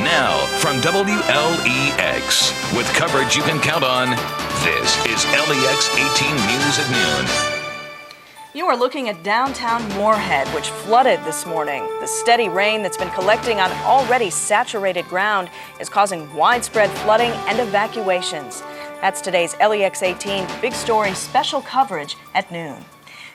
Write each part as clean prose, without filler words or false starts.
Now, from WLEX, with coverage you can count on, this is LEX 18 News at Noon. You are looking at downtown Morehead, which flooded this morning. The steady rain that's been collecting on already saturated ground is causing widespread flooding and evacuations. That's today's LEX 18 Big Story special coverage at noon.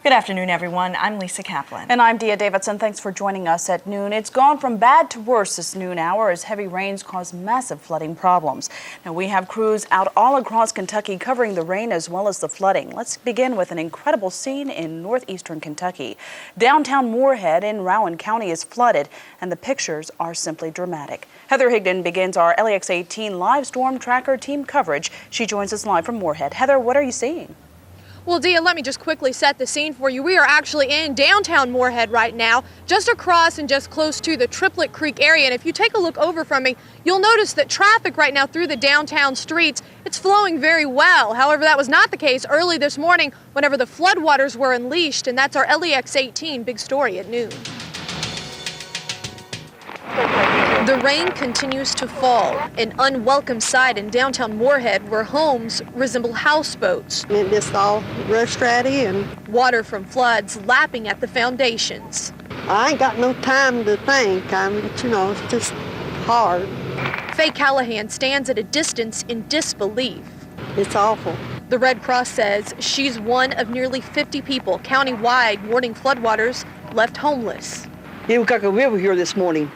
Good afternoon, everyone. I'm Lisa Kaplan. And I'm Davidson. Thanks for joining us at noon. It's gone from bad to worse this noon hour as heavy rains cause massive flooding problems. Now, we have crews out all across Kentucky covering the rain as well as the flooding. Let's begin with an incredible scene in northeastern Kentucky. Downtown Morehead in Rowan County is flooded, and the pictures are simply dramatic. Heather Higdon begins our LEX 18 live storm tracker team coverage. She joins us live from Morehead. Heather, what are you seeing? Well, Dia, let me just quickly set the scene for you. We are actually in downtown Morehead right now, just across and just close to the Triplet Creek area. And if you take a look over from me, you'll notice that traffic right now through the downtown streets, it's flowing very well. However, that was not the case early this morning whenever the floodwaters were unleashed. And that's our LEX 18 big story at noon. The rain continues to fall, an unwelcome sight in downtown Morehead where homes resemble houseboats. It just all rust-ratty and water from floods lapping at the foundations. I ain't got no time to think, but it's just hard. Faye Callahan stands at a distance in disbelief. It's awful. The Red Cross says she's one of nearly 50 people countywide warning floodwaters left homeless. It was like a river here this morning.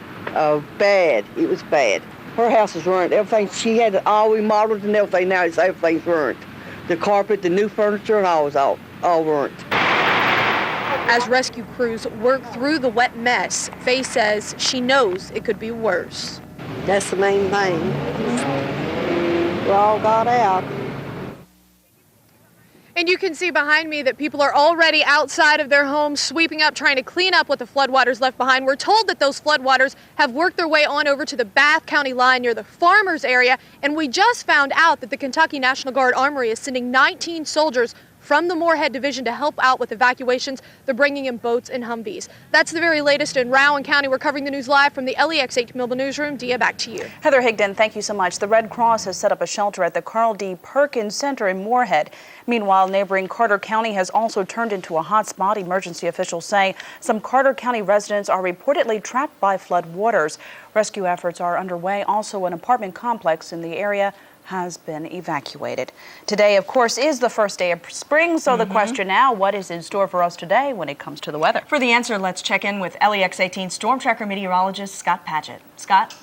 Bad. It was bad. Her house was ruined. Everything, she had it all remodeled and everything. Now everything's ruined. The carpet, the new furniture, and all was all ruined. As rescue crews work through the wet mess, Faye says she knows it could be worse. That's the main thing. We all got out. And you can see behind me that people are already outside of their homes, sweeping up, trying to clean up what the floodwaters left behind. We're told that those floodwaters have worked their way on over to the Bath County line near the Farmers area. And we just found out that the Kentucky National Guard Armory is sending 19 soldiers from the Morehead Division to help out with evacuations. They're bringing in boats and Humvees. That's the very latest in Rowan County. We're covering the news live from the LEX 8 Mobile Newsroom. Dia, back to you. Heather Higdon, thank you so much. The Red Cross has set up a shelter at the Carl D. Perkins Center in Morehead. Meanwhile, neighboring Carter County has also turned into a hot spot. Emergency officials say some Carter County residents are reportedly trapped by flood waters. Rescue efforts are underway. Also, an apartment complex in the area has been evacuated. Today, of course, is the first day of spring, so the question now, what is in store for us today when it comes to the weather? For the answer, let's check in with LEX 18 storm tracker meteorologist Scott Padgett. Scott?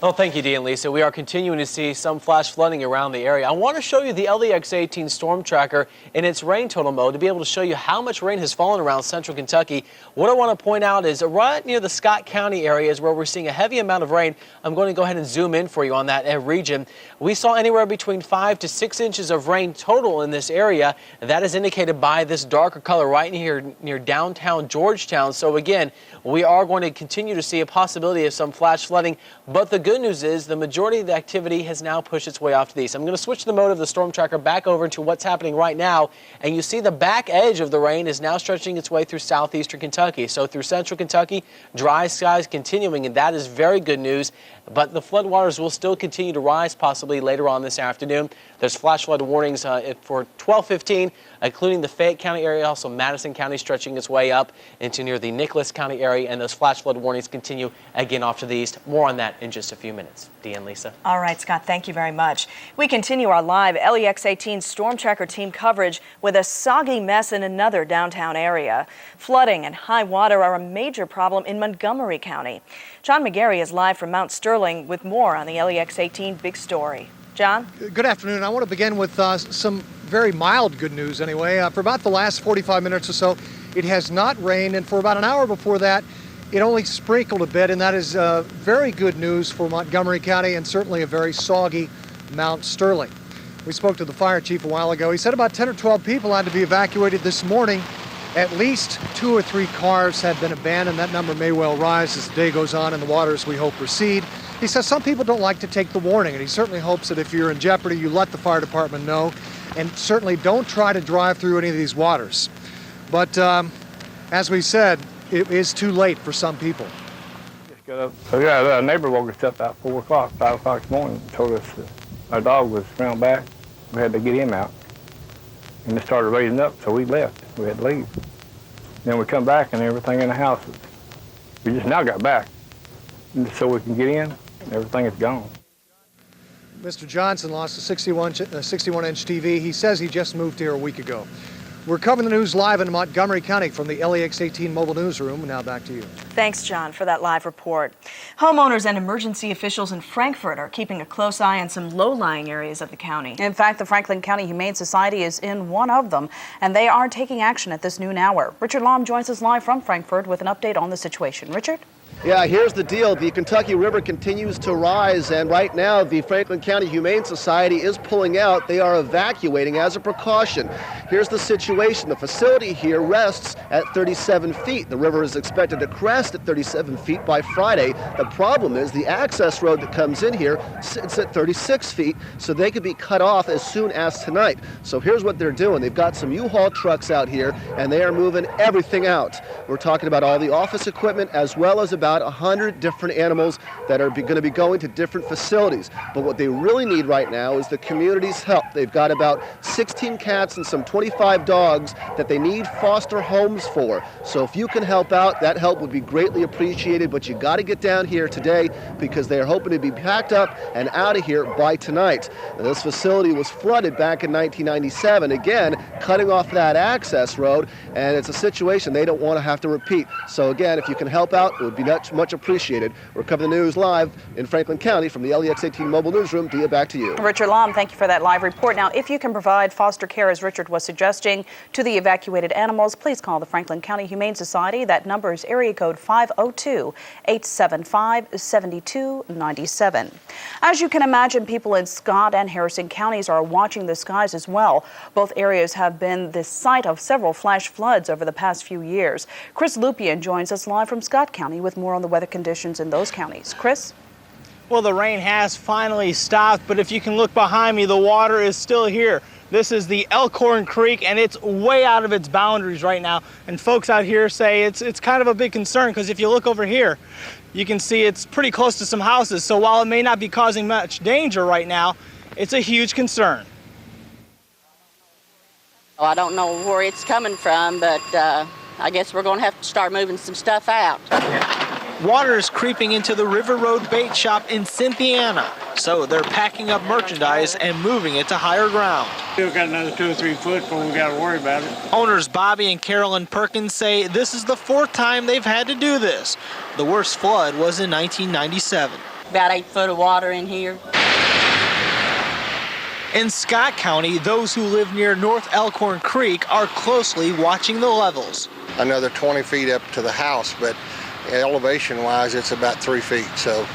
Well, thank you, Dee and Lisa. We are continuing to see some flash flooding around the area. I want to show you the LEX 18 storm tracker in its rain total mode to be able to show you how much rain has fallen around central Kentucky. What I want to point out is right near the Scott County area is where we're seeing a heavy amount of rain. I'm going to go ahead and zoom in for you on that region. We saw anywhere between 5 to 6 inches of rain total in this area. That is indicated by this darker color right here near downtown Georgetown. So again, we are going to continue to see a possibility of some flash flooding, but the good news is the majority of the activity has now pushed its way off to the east. I'm going to switch the mode of the storm tracker back over to what's happening right now, and you see the back edge of the rain is now stretching its way through southeastern Kentucky. So through central Kentucky, dry skies continuing, and that is very good news. But the floodwaters will still continue to rise possibly later on this afternoon. There's flash flood warnings for 12:15, including the Fayette County area, also Madison County stretching its way up into near the Nicholas County area, and those flash flood warnings continue again off to the east. More on that in just a few minutes. Dee and Lisa. All right, Scott, thank you very much. We continue our live LEX 18 storm tracker team coverage with a soggy mess in another downtown area. Flooding and high water are a major problem in Montgomery County. John McGary is live from Mount Sterling with more on the LEX 18 big story. John? Good afternoon. I want to begin with some very mild good news anyway. For about the last 45 minutes or so, it has not rained, and for about an hour before that, it only sprinkled a bit, and that is very good news for Montgomery County and certainly a very soggy Mount Sterling. We spoke to the fire chief a while ago. He said about 10 or 12 people had to be evacuated this morning. At least 2 or 3 cars have been abandoned. That number may well rise as the day goes on and the waters, we hope, recede. He says some people don't like to take the warning, and he certainly hopes that if you're in jeopardy, you let the fire department know, and certainly don't try to drive through any of these waters. But as we said, it is too late for some people. just got up. So yeah, a neighbor woke us up about 4 o'clock, 5 o'clock this morning, and told us that our dog was drowned back. We had to get him out. And it started raising up, so we left. We had to leave. Then we come back and everything in the house, we just now got back. And so we can get in, and everything is gone. Mr. Johnson lost a 61-inch TV. He says he just moved here a week ago. We're covering the news live in Montgomery County from the LEX-18 mobile newsroom. Now back to you. Thanks, John, for that live report. Homeowners and emergency officials in Frankfort are keeping a close eye on some low-lying areas of the county. In fact, the Franklin County Humane Society is in one of them, and they are taking action at this noon hour. Richard Lom joins us live from Frankfort with an update on the situation. Richard? Yeah, here's the deal. The Kentucky River continues to rise, and right now the Franklin County Humane Society is pulling out. They are evacuating as a precaution. Here's the situation. The facility here rests at 37 feet. The river is expected to crest at 37 feet by Friday. The problem is the access road that comes in here sits at 36 feet, so they could be cut off as soon as tonight. So here's what they're doing. They've got some U-Haul trucks out here, and they are moving everything out. We're talking about all the office equipment as well as about 100 different animals that are going to be going to different facilities. But what they really need right now is the community's help. They've got about 16 cats and some 25 dogs that they need foster homes for. So if you can help out, that help would be greatly appreciated. But you got to get down here today because they are hoping to be packed up and out of here by tonight. Now, this facility was flooded back in 1997, again, cutting off that access road, and it's a situation they don't want to have to repeat. So again, if you can help out, it would be much appreciated. We're covering the news live in Franklin County from the LEX-18 mobile newsroom. Dia, back to you. Richard Lom, thank you for that live report. Now, if you can provide foster care, as Richard was suggesting, to the evacuated animals, please call the Franklin County Humane Society. That number is area code 502-875-7297. As you can imagine, people in Scott and Harrison counties are watching the skies as well. Both areas have been the site of several flash floods over the past few years. Chris Lupien joins us live from Scott County with more on the weather conditions in those counties. Chris? Well, the rain has finally stopped, but if you can look behind me, the water is still here. This is the Elkhorn Creek, and it's way out of its boundaries right now. And folks out here say it's kind of a big concern, because if you look over here, you can see it's pretty close to some houses. So while it may not be causing much danger right now, it's a huge concern. Well, I don't know where it's coming from, but I guess we're going to have to start moving some stuff out. Water is creeping into the River Road Bait Shop in Cynthiana, so they're packing up merchandise and moving it to higher ground. Still got another 2 or 3 foot before we got to worry about it. Owners Bobby and Carolyn Perkins say this is the 4th time they've had to do this. The worst flood was in 1997. About 8 foot of water in here. In Scott County, those who live near North Elkhorn Creek are closely watching the levels. Another 20 feet up to the house, but elevation-wise, it's about 3 feet. So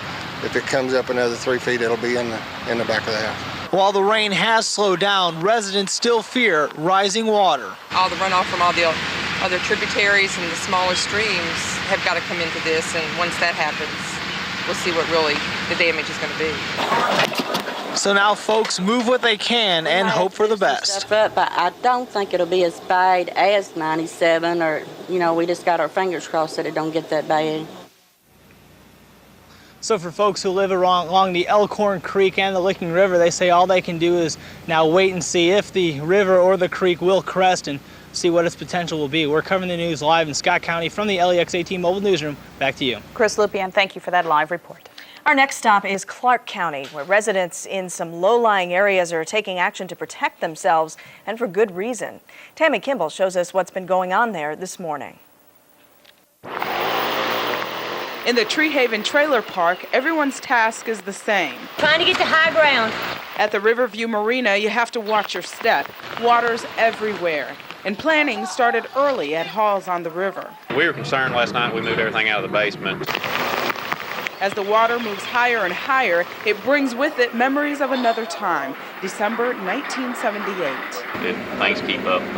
if it comes up another 3 feet, it'll be in the back of the house. While the rain has slowed down, residents still fear rising water. All the runoff from all the other tributaries and the smaller streams have got to come into this, and once that happens, we'll see what really the damage is going to be. So now folks move what they can and hope for the best. But I don't think it'll be as bad as 97, or, we just got our fingers crossed that it don't get that bad. So for folks who live along the Elkhorn Creek and the Licking River, they say all they can do is now wait and see if the river or the creek will crest and see what its potential will be. We're covering the news live in Scott County from the LEX-18 mobile newsroom. Back to you. Chris Lupien, thank you for that live report. Our next stop is Clark County, where residents in some low-lying areas are taking action to protect themselves, and for good reason. Tami Kimball shows us what's been going on there this morning. In the Tree Haven Trailer Park, everyone's task is the same. Trying to get to high ground. At the Riverview Marina, you have to watch your step. Water's everywhere. And planning started early at Halls on the river. We were concerned last night. We moved everything out of the basement. As the water moves higher and higher, it brings with it memories of another time, December 1978. Things keep up. We're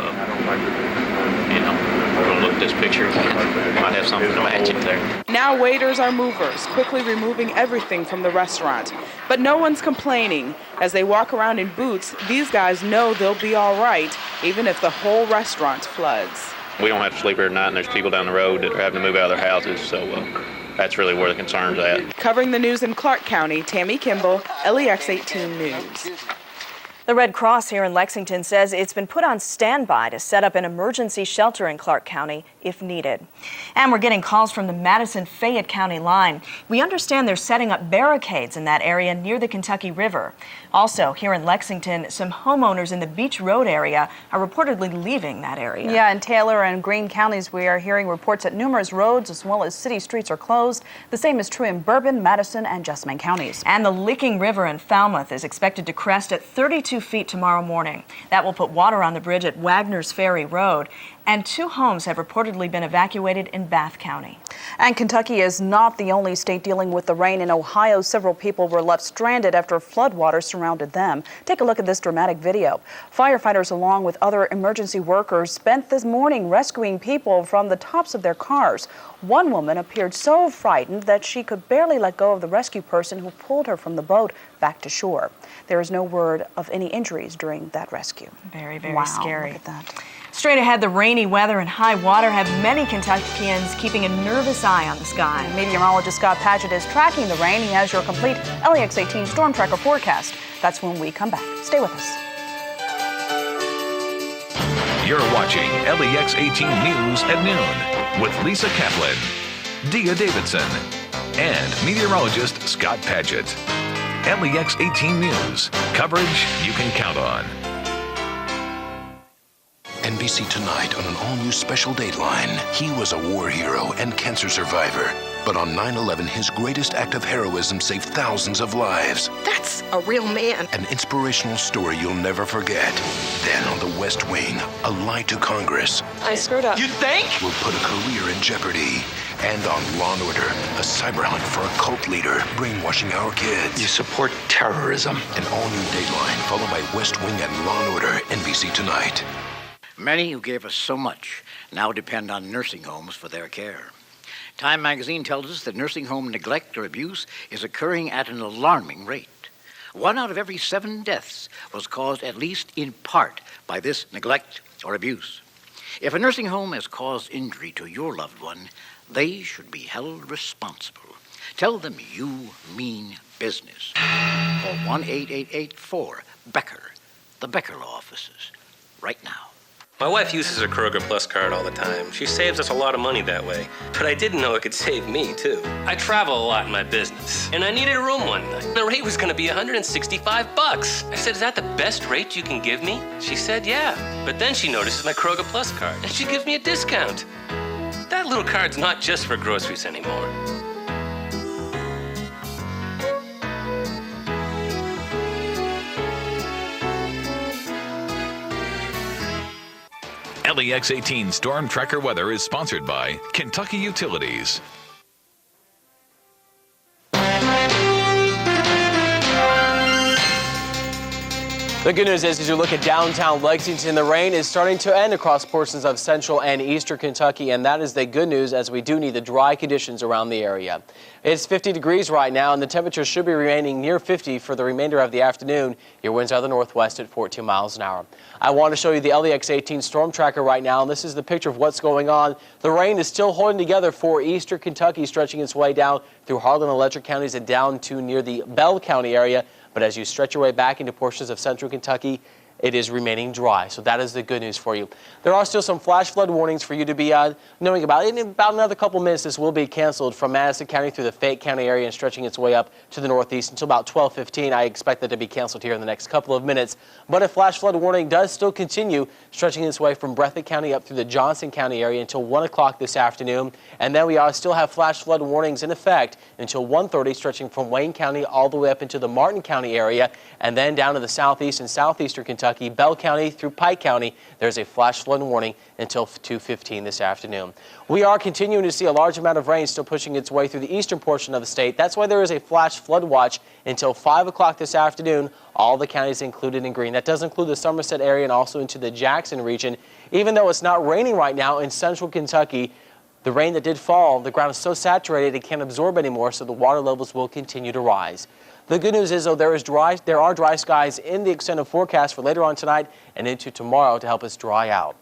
going to look at this picture. Might have something to match it there. Now waiters are movers, quickly removing everything from the restaurant. But no one's complaining. As they walk around in boots, these guys know they'll be all right, even if the whole restaurant floods. We don't have to sleep here at night, and there's people down the road that are having to move out of their houses, so That's really where the concern's at. Covering the news in Clark County, Tami, Kimball, LEX 18 News. The Red Cross here in Lexington says it's been put on standby to set up an emergency shelter in Clark County if needed. And we're getting calls from the Madison-Fayette County line. We understand they're setting up barricades in that area near the Kentucky River. Also, here in Lexington, some homeowners in the Beach Road area are reportedly leaving that area. Yeah, in Taylor and Greene counties, we are hearing reports that numerous roads as well as city streets are closed. The same is true in Bourbon, Madison, and Jessamine counties. And the Licking River in Falmouth is expected to crest at 32 feet tomorrow morning. That will put water on the bridge at Wagner's Ferry Road. And 2 homes have reportedly been evacuated in Bath County. And Kentucky is not the only state dealing with the rain. In Ohio, several people were left stranded after floodwaters surrounded them. Take a look at this dramatic video. Firefighters, along with other emergency workers, spent this morning rescuing people from the tops of their cars. One woman appeared so frightened that she could barely let go of the rescue person who pulled her from the boat back to shore. There is no word of any injuries during that rescue. Very, very wow, scary. Look at that. Straight ahead, the rainy weather and high water have many Kentuckians keeping a nervous eye on the sky. Meteorologist Scott Padgett is tracking the rain. He has your complete LEX 18 storm tracker forecast. That's when we come back. Stay with us. You're watching LEX 18 News at noon with Lisa Kaplan, Dia Davidson, and meteorologist Scott Padgett. LEX 18 News, coverage you can count on. NBC Tonight on an all-new special Dateline. He was a war hero and cancer survivor. But on 9/11, his greatest act of heroism saved thousands of lives. That's a real man. An inspirational story you'll never forget. Then on the West Wing, a lie to Congress. I screwed up. You think? Will put a career in jeopardy. And on Law & Order, a cyber hunt for a cult leader brainwashing our kids. You support terrorism. An all-new Dateline, followed by West Wing and Law & Order, NBC Tonight. Many who gave us so much now depend on nursing homes for their care. Time magazine tells us that nursing home neglect or abuse is occurring at an alarming rate. 1 out of every 7 deaths was caused at least in part by this neglect or abuse. If a nursing home has caused injury to your loved one, they should be held responsible. Tell them you mean business. Call 1-888-4-BECKER, the Becker Law Offices, right now. My wife uses her Kroger Plus card all the time. She saves us a lot of money that way. But I didn't know it could save me, too. I travel a lot in my business, and I needed a room one night. The rate was gonna be $165. I said, "Is that the best rate you can give me?" She said, "Yeah." But then she notices my Kroger Plus card, and she gives me a discount. That little card's not just for groceries anymore. LEX 18 Storm Tracker Weather is sponsored by Kentucky Utilities. The good news is, as you look at downtown Lexington, the rain is starting to end across portions of central and eastern Kentucky, and that is the good news, as we do need the dry conditions around the area. It's 50 degrees right now, and the temperature should be remaining near 50 for the remainder of the afternoon. Your winds are the northwest at 14 miles an hour. I want to show you the LEX 18 storm tracker right now, and this is the picture of what's going on. The rain is still holding together for eastern Kentucky, stretching its way down through Higdon and Letcher counties and down to near the Bell County area. But as you stretch your way back into portions of central Kentucky, it is remaining dry. So that is the good news for you. There are still some flash flood warnings for you to be knowing about. In about another couple minutes, this will be canceled from Madison County through the Fayette County area and stretching its way up to the northeast until about 12:15. I expect that to be canceled here in the next couple of minutes. But a flash flood warning does still continue, stretching its way from Breathitt County up through the Johnson County area until 1 o'clock this afternoon. And then we still have flash flood warnings in effect until 1:30, stretching from Wayne County all the way up into the Martin County area, and then down to the southeast and southeastern Kentucky, Bell County through Pike County. There's a flash flood warning until 2:15 this afternoon. We are continuing to see a large amount of rain still pushing its way through the eastern portion of the state. That's why there is a flash flood watch until 5 o'clock this afternoon. All the counties included in green. That does include the Somerset area and also into the Jackson region. Even though it's not raining right now in central Kentucky, the rain that did fall, the ground is so saturated it can't absorb anymore, so the water levels will continue to rise. The good news is, though, there are dry skies in the extended forecast for later on tonight and into tomorrow to help us dry out.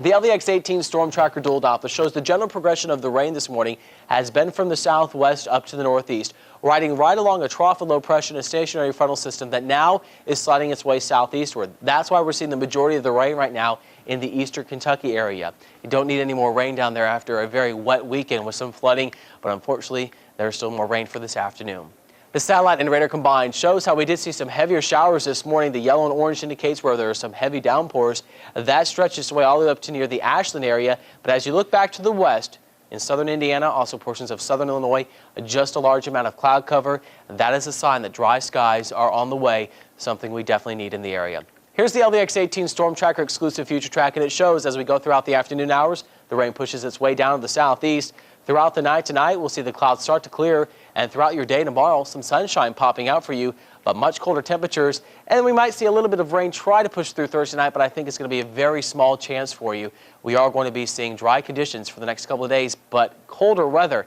The LEX-18 storm tracker dual Doppler shows the general progression of the rain this morning has been from the southwest up to the northeast, riding right along a trough of low pressure and a stationary frontal system that now is sliding its way southeastward. That's why we're seeing the majority of the rain right now in the eastern Kentucky area. You don't need any more rain down there after a very wet weekend with some flooding, but unfortunately, there's still more rain for this afternoon. The satellite and radar combined shows how we did see some heavier showers this morning. The yellow and orange indicates where there are some heavy downpours. That stretches away all the way up to near the Ashland area. But as you look back to the west, in southern Indiana, also portions of southern Illinois, just a large amount of cloud cover. That is a sign that dry skies are on the way, something we definitely need in the area. Here's the LEX-18 Storm Tracker exclusive future track, and it shows as we go throughout the afternoon hours, the rain pushes its way down to the southeast. Throughout the night tonight, we'll see the clouds start to clear, and throughout your day tomorrow, some sunshine popping out for you, but much colder temperatures. And we might see a little bit of rain try to push through Thursday night, but I think it's going to be a very small chance for you. We are going to be seeing dry conditions for the next couple of days, but colder weather.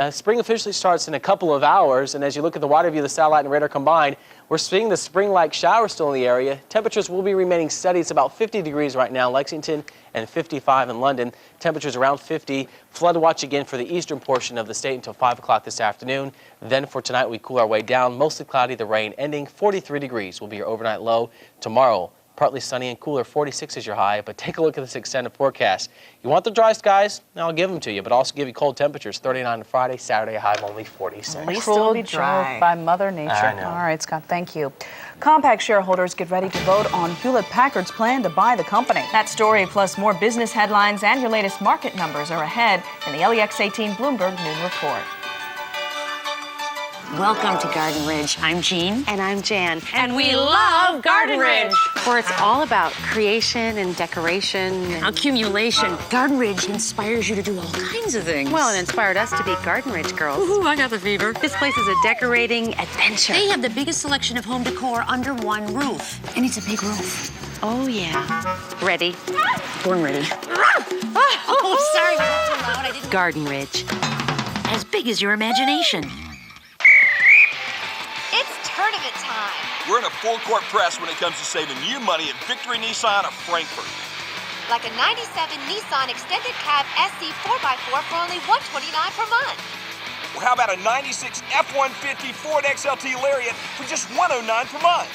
Spring officially starts in a couple of hours, and as you look at the wider view of the satellite and radar combined, we're seeing the spring-like showers still in the area. Temperatures will be remaining steady. It's about 50 degrees right now in Lexington and 55 in London. Temperatures around 50. Flood watch again for the eastern portion of the state until 5 o'clock this afternoon. Then for tonight, we cool our way down. Mostly cloudy, the rain ending. 43 degrees will be your overnight low. Tomorrow, partly sunny and cooler, 46 is your high, but take a look at this extended forecast. You want the dry skies? I'll give them to you, but also give you cold temperatures, 39 on Friday, Saturday, a high of only 46. At least it'll be dry. By Mother Nature. I know. All right, Scott, thank you. Compact shareholders get ready to vote on Hewlett-Packard's plan to buy the company. That story plus more business headlines and your latest market numbers are ahead in the LEX-18 Bloomberg Noon Report. Welcome to Garden Ridge. I'm Jean. And I'm Jan. And we love Garden Ridge. Where it's all about creation and decoration. And accumulation. Garden Ridge inspires you to do all kinds of things. Well, it inspired us to be Garden Ridge girls. Ooh, I got the fever. This place is a decorating adventure. They have the biggest selection of home decor under one roof. And it's a big roof. Oh, yeah. Ready? Born ready. Oh, sorry. Was that too loud? I didn't... Garden Ridge. As big as your imagination. It's tournament time. We're in a full-court press when it comes to saving you money at Victory Nissan of Frankfort. Like a 97 Nissan Extended Cab SC 4x4 for only $129 per month. Or how about a 96 F-150 Ford XLT Lariat for just $109 per month?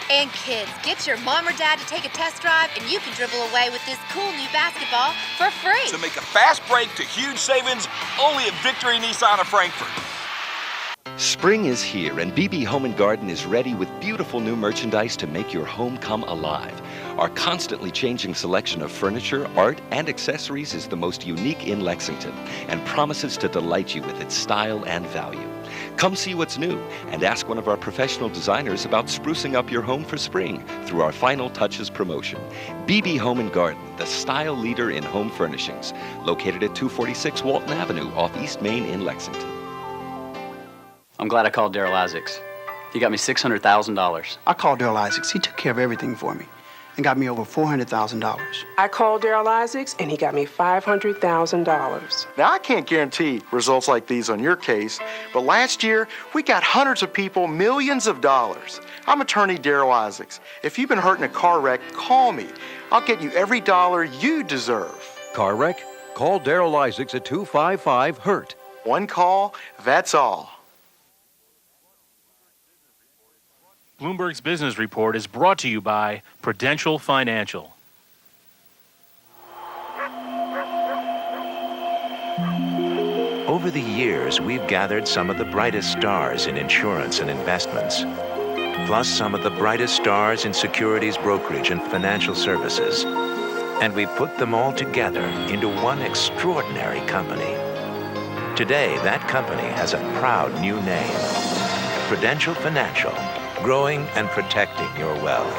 And kids, get your mom or dad to take a test drive and you can dribble away with this cool new basketball for free. So make a fast break to huge savings only at Victory Nissan of Frankfort. Spring is here, and BB Home & Garden is ready with beautiful new merchandise to make your home come alive. Our constantly changing selection of furniture, art, and accessories is the most unique in Lexington and promises to delight you with its style and value. Come see what's new and ask one of our professional designers about sprucing up your home for spring through our Final Touches promotion. BB Home & Garden, the style leader in home furnishings, located at 246 Walton Avenue off East Main in Lexington. I'm glad I called Daryl Isaacs. He got me $600,000. I called Daryl Isaacs. He took care of everything for me and got me over $400,000. I called Daryl Isaacs, and he got me $500,000. Now, I can't guarantee results like these on your case, but last year, we got hundreds of people millions of dollars. I'm attorney Daryl Isaacs. If you've been hurt in a car wreck, call me. I'll get you every dollar you deserve. Car wreck? Call Daryl Isaacs at 255-HURT. One call, that's all. Bloomberg's Business Report is brought to you by Prudential Financial. Over the years, we've gathered some of the brightest stars in insurance and investments, plus some of the brightest stars in securities brokerage and financial services. And we put them all together into one extraordinary company. Today, that company has a proud new name, Prudential Financial. Growing and protecting your wealth.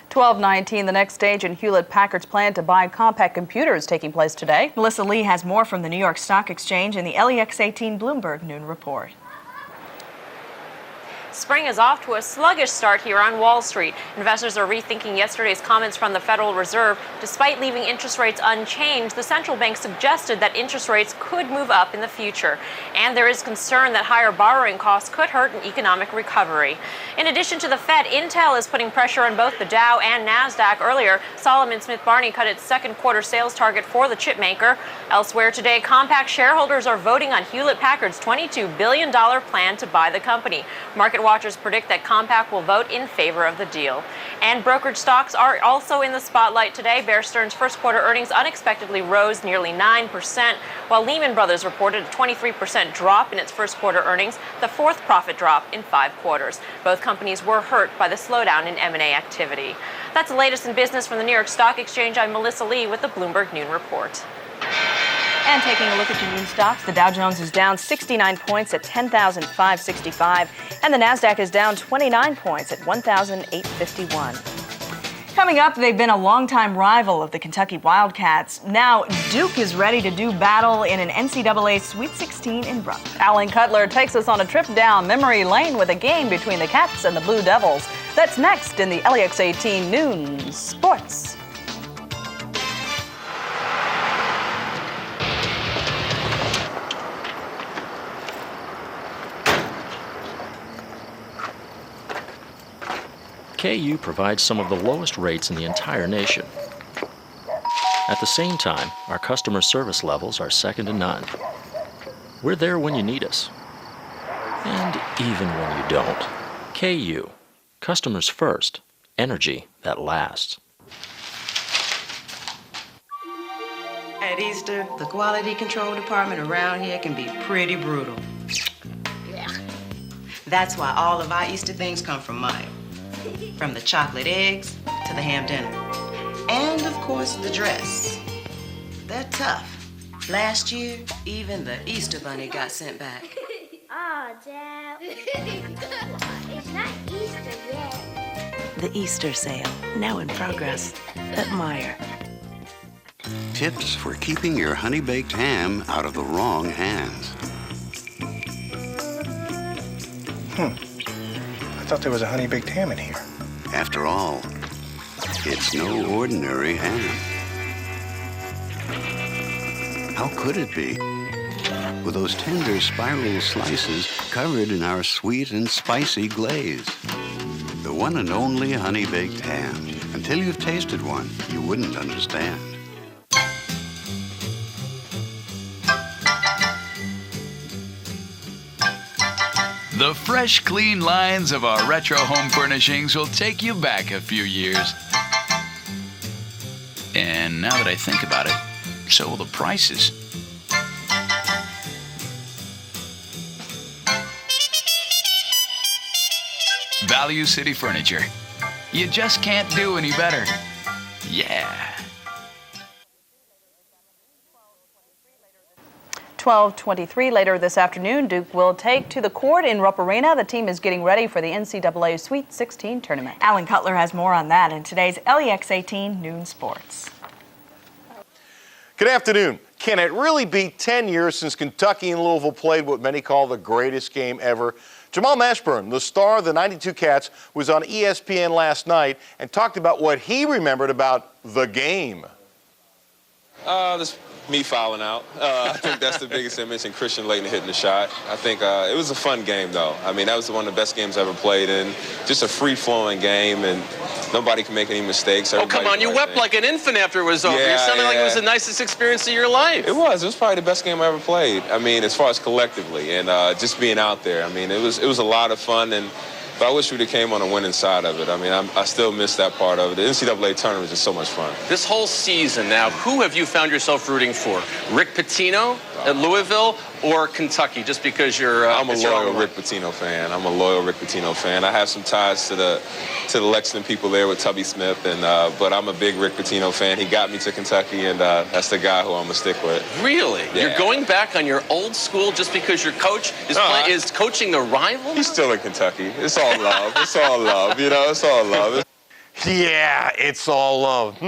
12:19, the next stage in Hewlett-Packard's plan to buy Compaq Computers taking place today. Melissa Lee has more from the New York Stock Exchange in the LEX-18 Bloomberg Noon Report. Spring is off to a sluggish start here on Wall Street. Investors are rethinking yesterday's comments from the Federal Reserve. Despite leaving interest rates unchanged, the central bank suggested that interest rates could move up in the future. And there is concern that higher borrowing costs could hurt an economic recovery. In addition to the Fed, Intel is putting pressure on both the Dow and NASDAQ. Earlier, Solomon Smith Barney cut its second quarter sales target for the chip maker. Elsewhere today, Compaq shareholders are voting on Hewlett-Packard's $22 billion plan to buy the company. Market watchers predict that Compaq will vote in favor of the deal. And brokerage stocks are also in the spotlight today. Bear Stearns' first quarter earnings unexpectedly rose nearly 9%, while Lehman Brothers reported a 23% drop in its first quarter earnings, the fourth profit drop in 5 quarters. Both companies were hurt by the slowdown in M&A activity. That's the latest in business from the New York Stock Exchange. I'm Melissa Lee with the Bloomberg Noon Report. And taking a look at your noon stocks, the Dow Jones is down 69 points at 10,565, and the NASDAQ is down 29 points at 1,851. Coming up, they've been a longtime rival of the Kentucky Wildcats. Now, Duke is ready to do battle in an NCAA Sweet 16 in Bruck. Alan Cutler takes us on a trip down memory lane with a game between the Cats and the Blue Devils. That's next in the LEX 18 Noon Sports. KU provides some of the lowest rates in the entire nation. At the same time, our customer service levels are second to none. We're there when you need us, and even when you don't. KU, customers first, energy that lasts. At Easter, the quality control department around here can be pretty brutal. That's why all of our Easter things come from Maya. From the chocolate eggs to the ham dinner. And, of course, the dress. They're tough. Last year, even the Easter bunny got sent back. Oh, Dad. It's not Easter yet. The Easter sale, now in progress at Meijer. Tips for keeping your honey-baked ham out of the wrong hands. I thought there was a honey-baked ham in here. After all, it's no ordinary ham. How could it be? With those tender spiral slices covered in our sweet and spicy glaze. The one and only honey-baked ham. Until you've tasted one, you wouldn't understand. The fresh, clean lines of our retro home furnishings will take you back a few years. And now that I think about it, so will the prices. Value City Furniture. You just can't do any better. Yeah. 12:23 later this afternoon, Duke will take to the court in Rupp Arena. The team is getting ready for the NCAA Sweet 16 tournament. Alan Cutler has more on that in today's LEX 18 Noon Sports. Good afternoon. Can it really be 10 years since Kentucky and Louisville played what many call the greatest game ever? Jamal Mashburn, the star of the 92 Cats, was on ESPN last night and talked about what he remembered about the game. This me fouling out. I think that's the biggest image, and Christian Laettner hitting the shot. I think it was a fun game, though. I mean, that was one of the best games I ever played in. Just a free-flowing game, and nobody can make any mistakes. Oh, come on. You wept like an infant after it was over. Yeah, You sounded like it was the nicest experience of your life. It was. It was probably the best game I ever played. I mean, as far as collectively and just being out there. I mean, it was a lot of fun, and but I wish we'd have came on the winning side of it. I mean, I still miss that part of it. The NCAA tournament is just so much fun. This whole season now, who have you found yourself rooting for? Rick Pitino at Louisville or Kentucky, just because you're I'm a loyal Rick Pitino fan. I have some ties to the Lexington people there with Tubby Smith, and but I'm a big Rick Pitino fan. He got me to Kentucky, and that's the guy who I'm going to stick with. Really? Yeah. You're going back on your old school just because your coach is coaching the rival? He's still in Kentucky. It's all love. It's all love. You know, it's all love. Yeah, it's all love.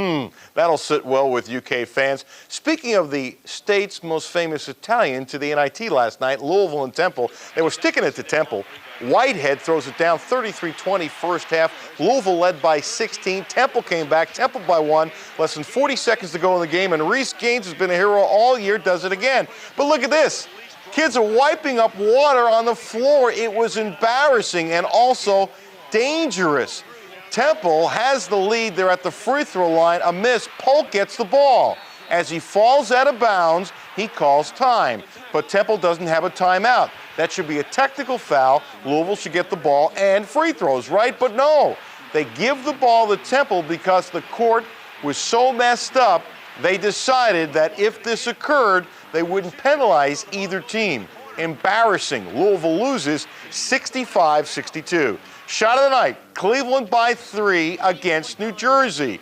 That'll sit well with UK fans. Speaking of the state's most famous Italian to the NIT last night, Louisville and Temple, they were sticking it to Temple. Whitehead throws it down 33-20 first half. Louisville led by 16. Temple came back, Temple by 1. Less than 40 seconds to go in the game, and Reese Gaines has been a hero all year, does it again. But look at this. Kids are wiping up water on the floor. It was embarrassing and also dangerous. Temple has the lead. They're at the free throw line. A miss. Polk gets the ball. As he falls out of bounds, he calls time. But Temple doesn't have a timeout. That should be a technical foul. Louisville should get the ball and free throws, right? But no. They give the ball to Temple because the court was so messed up, they decided that if this occurred, they wouldn't penalize either team. Embarrassing. Louisville loses 65-62. Shot of the night, Cleveland by 3 against New Jersey.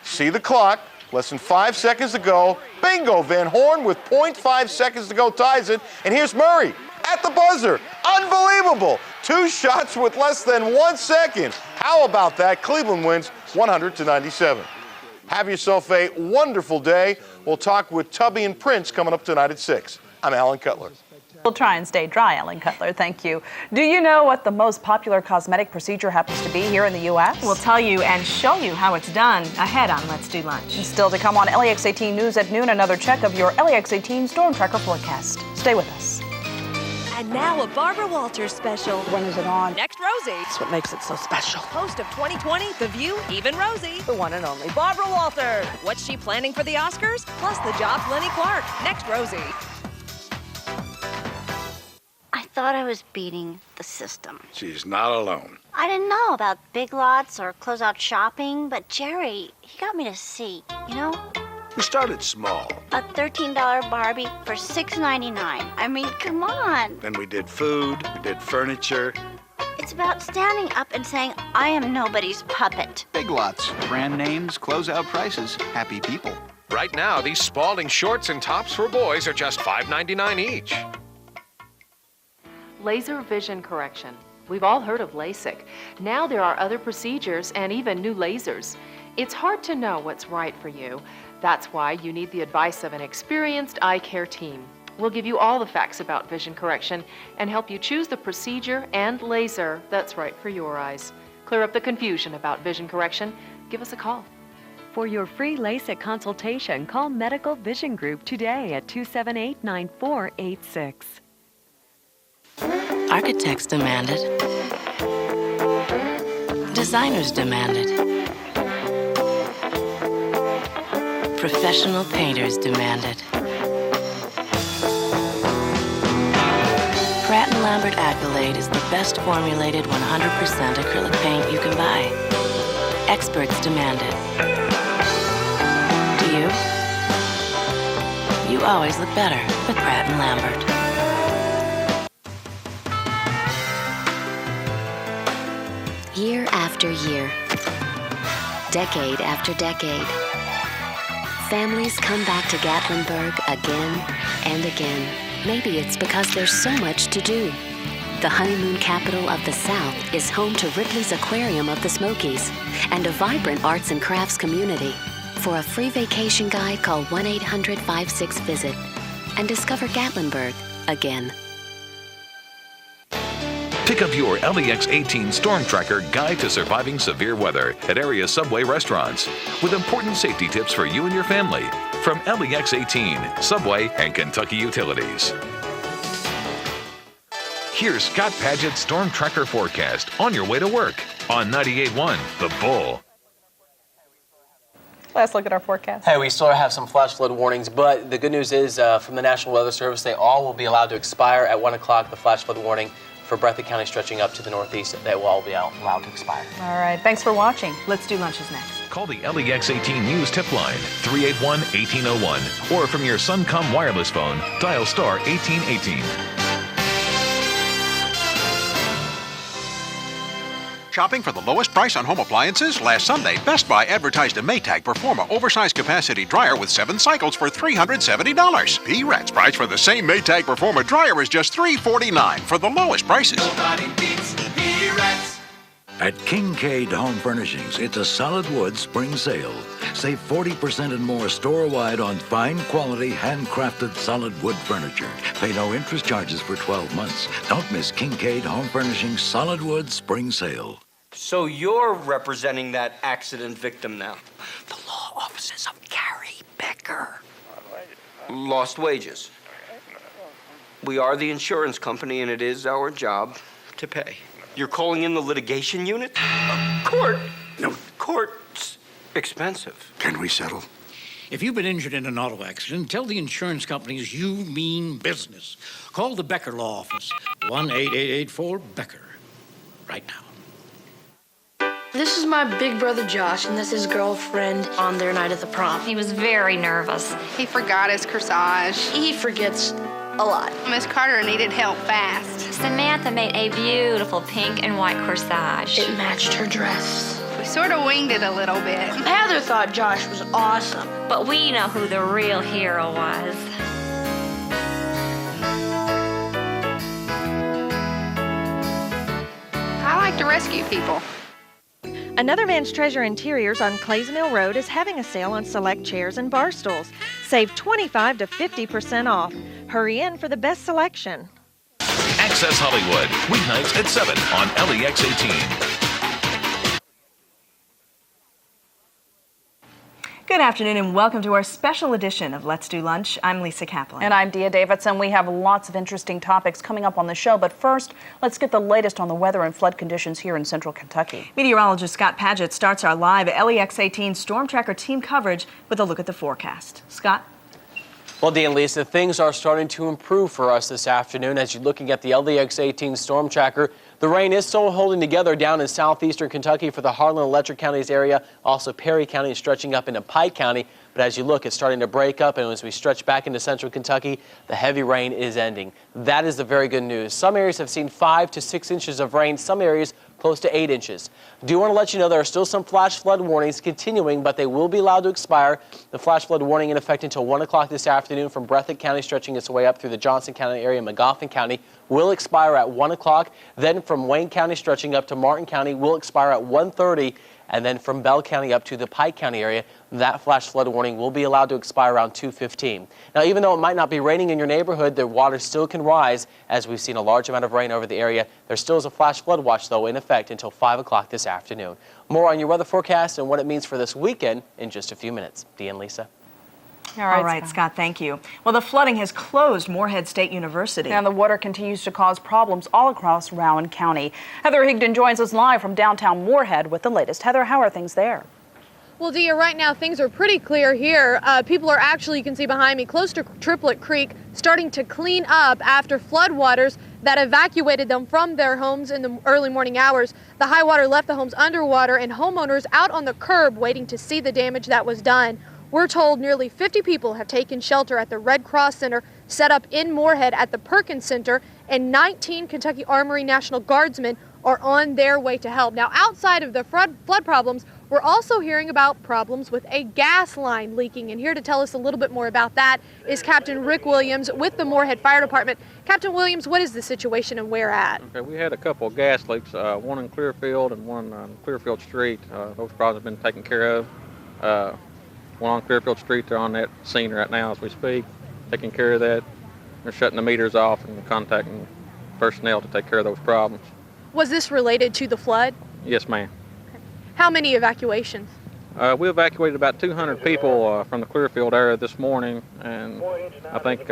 See the clock, less than 5 seconds to go. Bingo, Van Horn with 0.5 seconds to go ties it. And here's Murray at the buzzer. Unbelievable. 2 shots with less than 1 second. How about that? Cleveland wins 100-97. Have yourself a wonderful day. We'll talk with Tubby and Prince coming up tonight at 6. I'm Alan Cutler. We'll try and stay dry, Alan Cutler. Thank you. Do you know what the most popular cosmetic procedure happens to be here in the U.S.? We'll tell you and show you how it's done ahead on Let's Do Lunch. And still to come on LEX-18 News at noon, another check of your LEX-18 Storm Tracker forecast. Stay with us. And now a Barbara Walters special. When is it on? Next, Rosie. That's what makes it so special. Host of 2020, The View, Even Rosie. The one and only Barbara Walters. What's she planning for the Oscars? Plus the job's Lenny Clark. Next, Rosie. I thought I was beating the system. She's not alone. I didn't know about Big Lots or closeout shopping, but Jerry, he got me to see, you know? We started small. A $13 Barbie for $6.99. I mean, come on. Then we did food, we did furniture. It's about standing up and saying, I am nobody's puppet. Big Lots. Brand names, closeout prices, happy people. Right now, these Spalding shorts and tops for boys are just $5.99 each. Laser vision correction. We've all heard of LASIK. Now there are other procedures and even new lasers. It's hard to know what's right for you. That's why you need the advice of an experienced eye care team. We'll give you all the facts about vision correction and help you choose the procedure and laser that's right for your eyes. Clear up the confusion about vision correction. Give us a call. For your free LASIK consultation, call Medical Vision Group today at 278-9486. Architects demand it. Designers demand it. Professional painters demand it. Pratt & Lambert Accolade is the best formulated 100% acrylic paint you can buy. Experts demand it. Do you? You always look better with Pratt & Lambert. Year after year, decade after decade, families come back to Gatlinburg again and again. Maybe it's because there's so much to do. The honeymoon capital of the South is home to Ripley's Aquarium of the Smokies and a vibrant arts and crafts community. For a free vacation guide, call 1-800-56-VISIT and discover Gatlinburg again. Pick up your LEX-18 Storm Tracker Guide to Surviving Severe Weather at area Subway restaurants with important safety tips for you and your family from LEX-18, Subway, and Kentucky Utilities. Here's Scott Padgett's Storm Tracker forecast on your way to work on 98.1 The Bull. Let's look at our forecast. Hey, we still have some flash flood warnings, but the good news is from the National Weather Service, they all will be allowed to expire at 1 o'clock, the flash flood warning. For Breathitt County stretching up to the northeast, they will all be allowed to expire. All right, thanks for watching. Let's Do Lunch is next. Call the LEX-18 News tip line, 381-1801, or from your Suncom wireless phone, dial star 1818. Shopping for the lowest price on home appliances? Last Sunday, Best Buy advertised a Maytag Performa oversized capacity dryer with 7 cycles for $370. P-Rat's price for the same Maytag Performa dryer is just $349 for the lowest prices. Nobody beats P-Rats. At Kincaid Home Furnishings, it's a solid wood spring sale. Save 40% and more store-wide on fine quality handcrafted solid wood furniture. Pay no interest charges for 12 months. Don't miss Kincaid Home Furnishings solid wood spring sale. So you're representing that accident victim now? The law offices of Gary Becker. Lost wages. We are the insurance company, and it is our job to pay. You're calling in the litigation unit? Court? No. Court's expensive. Can we settle? If you've been injured in an auto accident, tell the insurance companies you mean business. Call the Becker Law Office, 1-8884-BECKER, right now. This is my big brother Josh, and that's his girlfriend on their night at the prom. He was very nervous. He forgot his corsage. He forgets a lot. Miss Carter needed help fast. Samantha made a beautiful pink and white corsage. It matched her dress. We sort of winged it a little bit. Heather thought Josh was awesome. But we know who the real hero was. I like to rescue people. Another Man's Treasure Interiors on Clays Mill Road is having a sale on select chairs and bar stools. Save 25 to 50% off. Hurry in for the best selection. Access Hollywood, weeknights at 7 on LEX-18. Good afternoon and welcome to our special edition of Let's Do Lunch. I'm Lisa Kaplan. And I'm Dia Davidson. We have lots of interesting topics coming up on the show, but first, let's get the latest on the weather and flood conditions here in central Kentucky. Meteorologist Scott Padgett starts our live LEX-18 Storm Tracker team coverage with a look at the forecast. Scott? Well, Dee and Lisa, things are starting to improve for us this afternoon as you're looking at the LEX-18 Storm Tracker. The rain is still holding together down in southeastern Kentucky for the Harlan and Letcher counties area. Also, Perry County is stretching up into Pike County. But as you look, it's starting to break up, and as we stretch back into central Kentucky, the heavy rain is ending. That is the very good news. Some areas have seen 5 to 6 inches of rain, some areas close to 8 inches. Do want to let you know there are still some flash flood warnings continuing, but they will be allowed to expire. The flash flood warning in effect until 1 o'clock this afternoon from Breathitt County, stretching its way up through the Johnson County area, Magoffin County, will expire at 1 o'clock. Then from Wayne County, stretching up to Martin County, will expire at 1:30. And then from Bell County up to the Pike County area, that flash flood warning will be allowed to expire around 2:15. Now, even though it might not be raining in your neighborhood, the water still can rise as we've seen a large amount of rain over the area. There still is a flash flood watch, though, in effect until 5 o'clock this afternoon. More on your weather forecast and what it means for this weekend in just a few minutes. Dee and Lisa. All right, Scott, thank you. Well, the flooding has closed Morehead State University. And the water continues to cause problems all across Rowan County. Heather Higdon joins us live from downtown Morehead with the latest. Heather, how are things there? Well, Dia, right now things are pretty clear here. People are actually, you can see behind me, close to Triplet Creek, starting to clean up after floodwaters that evacuated them from their homes in the early morning hours. The high water left the homes underwater and homeowners out on the curb waiting to see the damage that was done. We're told nearly 50 people have taken shelter at the Red Cross Center set up in Morehead at the Perkins Center, and 19 Kentucky Armory National Guardsmen are on their way to help. Now, outside of the flood problems, we're also hearing about problems with a gas line leaking. And here to tell us a little bit more about that is Captain Rick Williams with the Morehead Fire Department. Captain Williams, what is the situation and where at? Okay, we had a couple of gas leaks, one in Clearfield and one on Clearfield Street. Those problems have been taken care of. One on Clearfield Street, they're on that scene right now as we speak, taking care of that. They're shutting the meters off and contacting personnel to take care of those problems. Was this related to the flood? Yes, ma'am. How many evacuations? We evacuated about 200 people from the Clearfield area this morning, and I think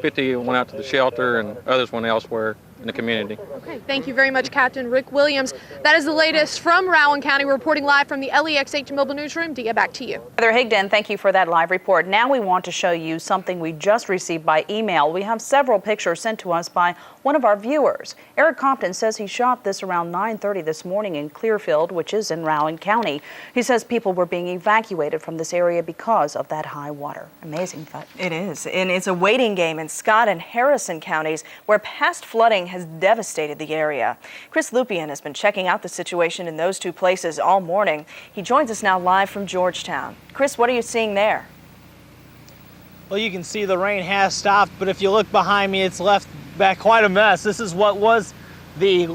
50 went out to the shelter and others went elsewhere in the community. Okay, thank you very much, Captain Rick Williams. That is the latest from Rowan County. We're reporting live from the LEX-18 Mobile Newsroom. Dia, back to you. Heather Higdon, thank you for that live report. Now we want to show you something we just received by email. We have several pictures sent to us by one of our viewers. Eric Compton says he shot this around 9:30 this morning in Clearfield, which is in Rowan County. He says people were being evacuated from this area because of that high water. Amazing. It is, and it's a waiting game in Scott and Harrison counties where past flooding has devastated the area. Chris Lupien has been checking out the situation in those two places all morning. He joins us now live from Georgetown. Chris, what are you seeing there? Well, you can see the rain has stopped, but if you look behind me, it's left back quite a mess. This is what was the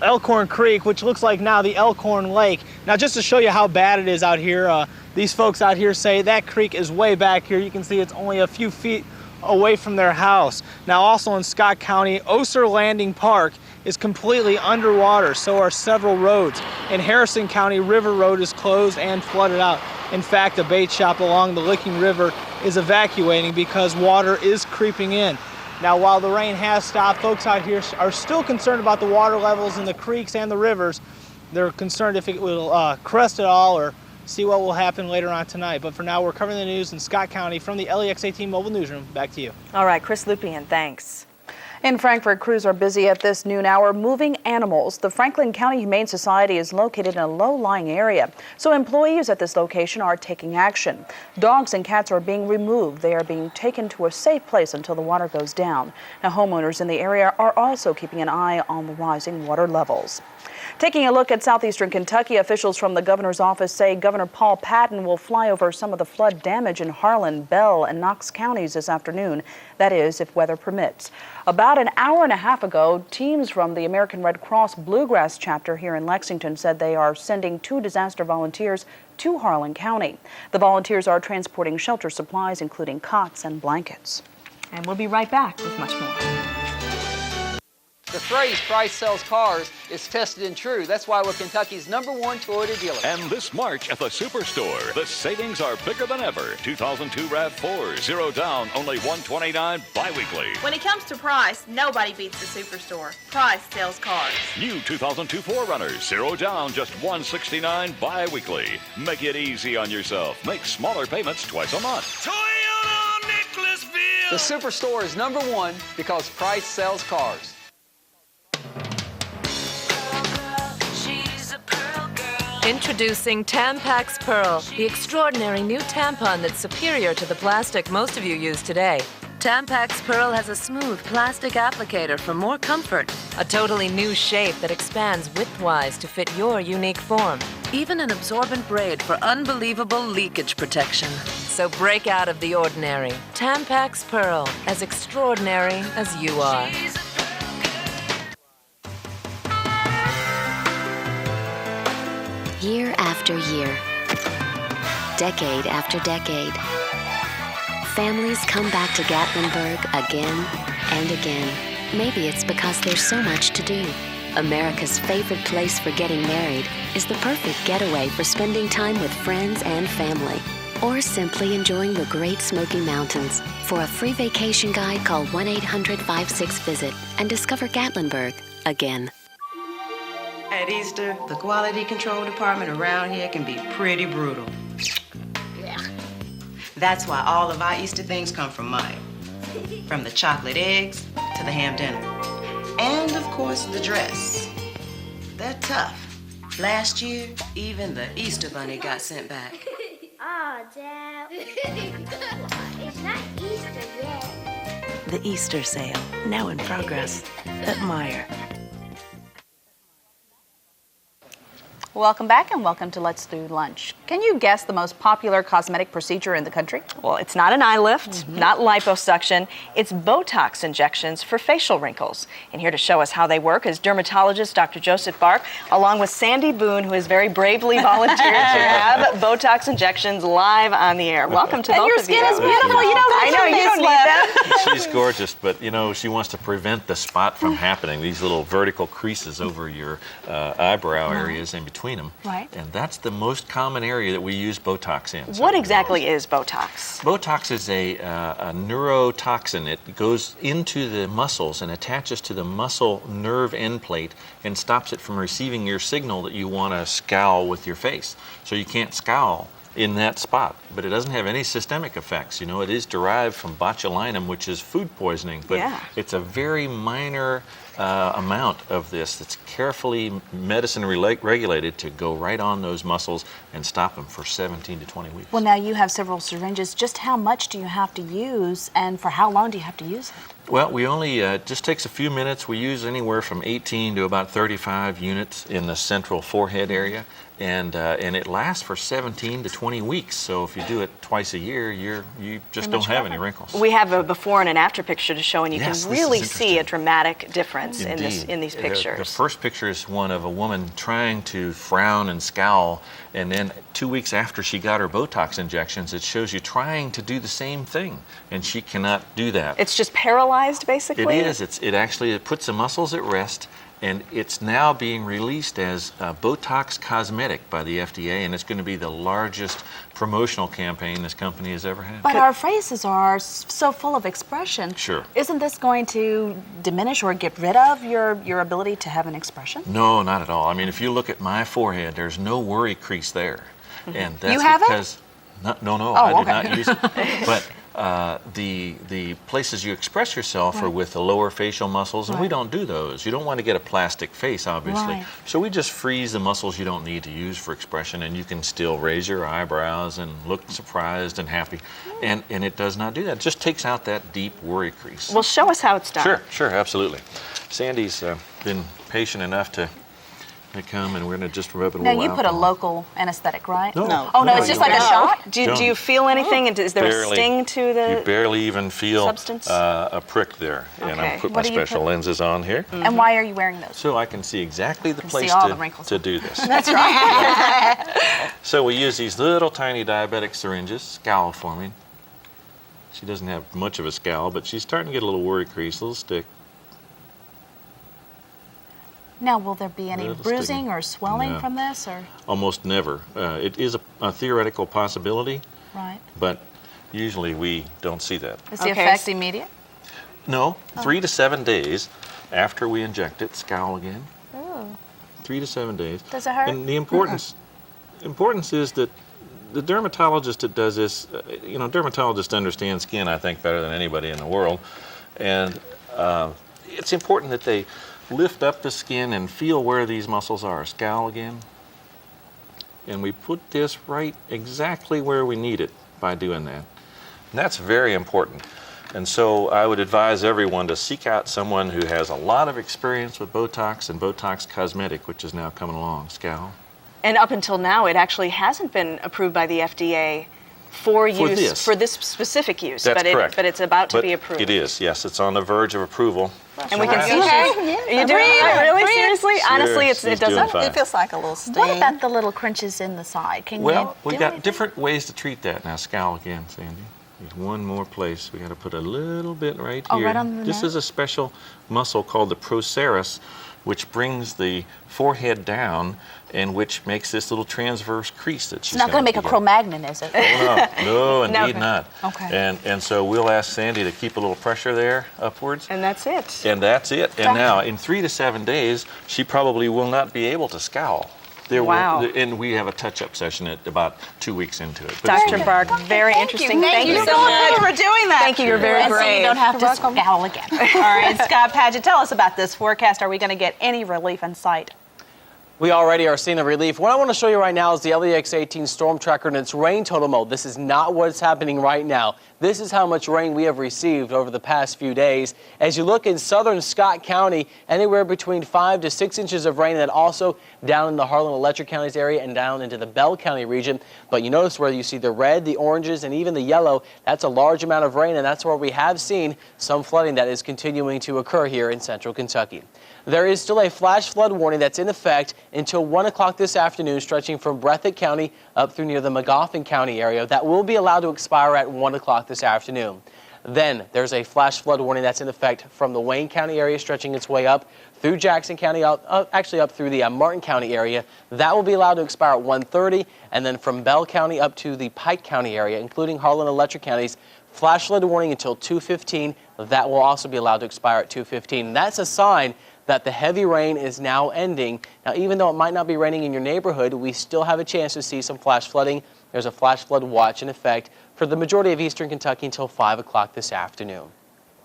Elkhorn Creek, which looks like now the Elkhorn Lake. Now, just to show you how bad it is out here, these folks out here say that creek is way back here. You can see it's only a few feet away from their house. Now, also in Scott County, Oser Landing Park is completely underwater, so are several roads. In Harrison County, River Road is closed and flooded out. In fact, a bait shop along the Licking River is evacuating because water is creeping in. Now, while the rain has stopped, folks out here are still concerned about the water levels in the creeks and the rivers. They're concerned if it will crest at all or see what will happen later on tonight. But for now, we're covering the news in Scott County from the LEX-18 Mobile Newsroom. Back to you. All right, Chris Lupien, thanks. In Frankfort, crews are busy at this noon hour moving animals. The Franklin County Humane Society is located in a low-lying area, so employees at this location are taking action. Dogs and cats are being removed. They are being taken to a safe place until the water goes down. Now, homeowners in the area are also keeping an eye on the rising water levels. Taking a look at southeastern Kentucky, officials from the governor's office say Governor Paul Patton will fly over some of the flood damage in Harlan, Bell, and Knox counties this afternoon. That is, if weather permits. About an hour and a half ago, teams from the American Red Cross Bluegrass chapter here in Lexington said they are sending 2 disaster volunteers to Harlan County. The volunteers are transporting shelter supplies, including cots and blankets. And we'll be right back with much more. The phrase price sells cars is tested and true. That's why we're Kentucky's #1 Toyota dealer. And this March at the Superstore, the savings are bigger than ever. 2002 RAV4, 0 down, only $129 bi-weekly. When it comes to price, nobody beats the Superstore. Price sells cars. New 2002 4Runners, 0 down, just $169 bi-weekly. Make it easy on yourself. Make smaller payments twice a month. Toyota Nicholasville. The Superstore is #1 because price sells cars. Introducing Tampax Pearl, the extraordinary new tampon that's superior to the plastic most of you use today. Tampax Pearl has a smooth plastic applicator for more comfort, a totally new shape that expands widthwise to fit your unique form, even an absorbent braid for unbelievable leakage protection. So break out of the ordinary. Tampax Pearl, as extraordinary as you are. Year after year, decade after decade, families come back to Gatlinburg again and again. Maybe it's because there's so much to do. America's favorite place for getting married is the perfect getaway for spending time with friends and family, or simply enjoying the Great Smoky Mountains. For a free vacation guide, call 1-800-56-VISIT and discover Gatlinburg again. At Easter, the quality control department around here can be pretty brutal. That's why all of our Easter things come from Maya. From the chocolate eggs to the ham dinner. And of course, the dress. They're tough. Last year, even the Easter bunny got sent back. Oh, Dad. It's not Easter yet. The Easter sale, now in progress at Meijer. Welcome back and welcome to Let's Do Lunch. Can you guess the most popular cosmetic procedure in the country? Well, it's not an eye lift, not liposuction. It's Botox injections for facial wrinkles. And here to show us how they work is dermatologist Dr. Joseph Bark, along with Sandy Boone, who has very bravely volunteered to have Botox injections live on the air. Welcome to both of you. And your skin is beautiful. You don't I know, you don't need that. She's gorgeous, but you know, she wants to prevent the spot from happening. These little vertical creases over your eyebrow areas in between them. Right. And that's the most common area that we use Botox in. What exactly is Botox? Botox is a neurotoxin. It goes into the muscles and attaches to the muscle nerve end plate and stops it from receiving your signal that you want to scowl with your face. So you can't scowl in that spot, but it doesn't have any systemic effects. You know, it is derived from botulinum, which is food poisoning, but it's a very minor amount of this that's carefully medicine regulated to go right on those muscles and stop them for 17 to 20 weeks. Well, now you have several syringes. Just how much do you have to use, and for how long do you have to use it? Well, we only, just takes a few minutes. We use anywhere from 18 to about 35 units in the central forehead area, and it lasts for 17 to 20 weeks. So if you do it twice a year, you just don't have any wrinkles. We have a before and an after picture to show, and you can really see a dramatic difference. difference in these pictures. The first picture is one of a woman trying to frown and scowl, and then 2 weeks after she got her Botox injections, it shows you trying to do the same thing, and she cannot do that. It's just paralyzed, basically? It is. It puts the muscles at rest, and it's now being released as Botox cosmetic by the FDA, and it's going to be the largest promotional campaign this company has ever had. But our faces are so full of expression. Sure. Isn't this going to diminish or get rid of your ability to have an expression? No, not at all. I mean, if you look at my forehead, there's no worry crease there. Mm-hmm. And that's you have because... it? No, oh, I okay. did not use it. But the places you express yourself are with the lower facial muscles, and we don't do those. You don't want to get a plastic face, obviously. Right. So we just freeze the muscles you don't need to use for expression, and you can still raise your eyebrows and look surprised and happy. And it does not do that. It just takes out that deep worry crease. Well, show us how it's done. Sure, absolutely. Sandy's been patient enough to come, and we're going to just rub it a Now, little you put a alcohol. local anesthetic, right? No. Oh, no, it's just like a shot? Do you feel anything? Is there a sting to the You barely even feel substance? A prick there. And Okay. I'll put What my do you special put? lenses on here. And why are you wearing those? So I can see exactly the can place see all the wrinkles. to do this. That's right. So we use these little tiny diabetic syringes, scowl forming. She doesn't have much of a scowl, but she's starting to get a little worry crease, a little stick. Now, will there be any Little bruising sticking. or swelling No. from this? Or Almost never. It is a theoretical possibility, right? but usually we don't see that. Is the effect immediate? No, 3 to 7 days after we inject it, scowl again. Oh. 3 to 7 days. Does it hurt? And the importance is that the dermatologist that does this, dermatologists understand skin, I think, better than anybody in the world. And it's important that they lift up the skin and feel where these muscles are. Scowl again. And we put this right exactly where we need it by doing that. And that's very important. And so I would advise everyone to seek out someone who has a lot of experience with Botox and Botox cosmetic, which is now coming along. Scowl. And up until now, it actually hasn't been approved by the FDA for this specific use. That's correct. But it's about to But be approved. It is, yes. It's on the verge of approval. And we can see Are you doing it? Really? Seriously? Honestly, it doesn't. It feels like a little sting. What about the little crunches in the side? Can Well, you we got different ways to treat that. Now, scowl again, Sandy. There's one more place. We got to put a little bit right here. Right on the This neck? is a special muscle called the procerus, which brings the forehead down and which makes this little transverse crease that she's It's not going to make a get. Cro-Magnon, is it? No, indeed not. Okay. And so we'll ask Sandy to keep a little pressure there upwards. And that's it. And that's it. And now, in 3 to 7 days, she probably will not be able to scowl. Wow. And we have a touch-up session at about 2 weeks into it. But Dr. Bark, very interesting. Thank you so so much for doing that. Thank you. You're very And so brave. you don't have to scowl again. All right, Scott Padgett, tell us about this forecast. Are we going to get any relief in sight? We already are seeing the relief. What I want to show you right now is the LEX-18 storm tracker and its rain total mode. This is not what's happening right now. This is how much rain we have received over the past few days. As you look in southern Scott County, anywhere between 5 to 6 inches of rain, and also down in the Harlan Electric Counties area and down into the Bell County region. But you notice where you see the red, the oranges, and even the yellow, that's a large amount of rain, and that's where we have seen some flooding that is continuing to occur here in central Kentucky. There is still a flash flood warning that's in effect until 1 o'clock this afternoon, stretching from Breathitt County up through near the Magoffin County area. That will be allowed to expire at 1 o'clock this afternoon. Then there's a flash flood warning that's in effect from the Wayne County area, stretching its way up through Jackson County, actually up through the Martin County area. That will be allowed to expire at 1:30, and then from Bell County up to the Pike County area, including Harlan Electric Counties, flash flood warning until 2:15. That will also be allowed to expire at 2:15. And that's a sign that the heavy rain is now ending. Now, even though it might not be raining in your neighborhood, we still have a chance to see some flash flooding. There's a flash flood watch in effect for the majority of eastern Kentucky until 5 o'clock this afternoon.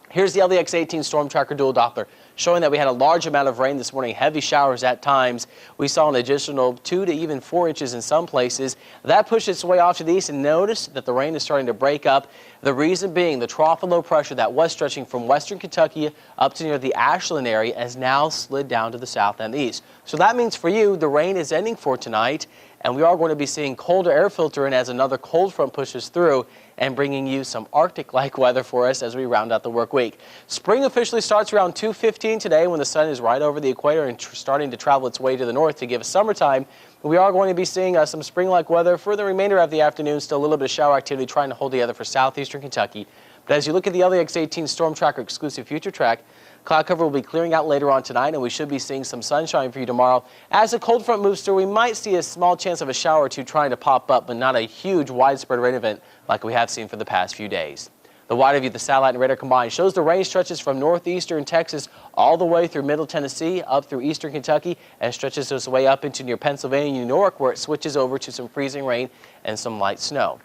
Here's the LEX-18 Storm Tracker Dual Doppler, showing that we had a large amount of rain this morning, heavy showers at times. We saw an additional 2 to even 4 inches in some places. That pushed its way off to the east, and notice that the rain is starting to break up. The reason being the trough of low pressure that was stretching from western Kentucky up to near the Ashland area has now slid down to the south and the east. So that means for you, the rain is ending for tonight. and we are going to be seeing colder air filter in as another cold front pushes through and bringing you some Arctic-like weather for us as we round out the work week. Spring officially starts around 2:15 today when the sun is right over the equator and starting to travel its way to the north to give us summertime. We are going to be seeing some spring-like weather for the remainder of the afternoon. Still a little bit of shower activity trying to hold together for southeastern Kentucky. But as you look at the LEX-18 Storm Tracker exclusive future track, cloud cover will be clearing out later on tonight, and we should be seeing some sunshine for you tomorrow. As the cold front moves through, we might see a small chance of a shower or two trying to pop up, but not a huge widespread rain event like we have seen for the past few days. The wider view, the satellite and radar combined, shows the rain stretches from northeastern Texas all the way through middle Tennessee, up through eastern Kentucky, and stretches its way up into near Pennsylvania and New York, where it switches over to some freezing rain and some light snow.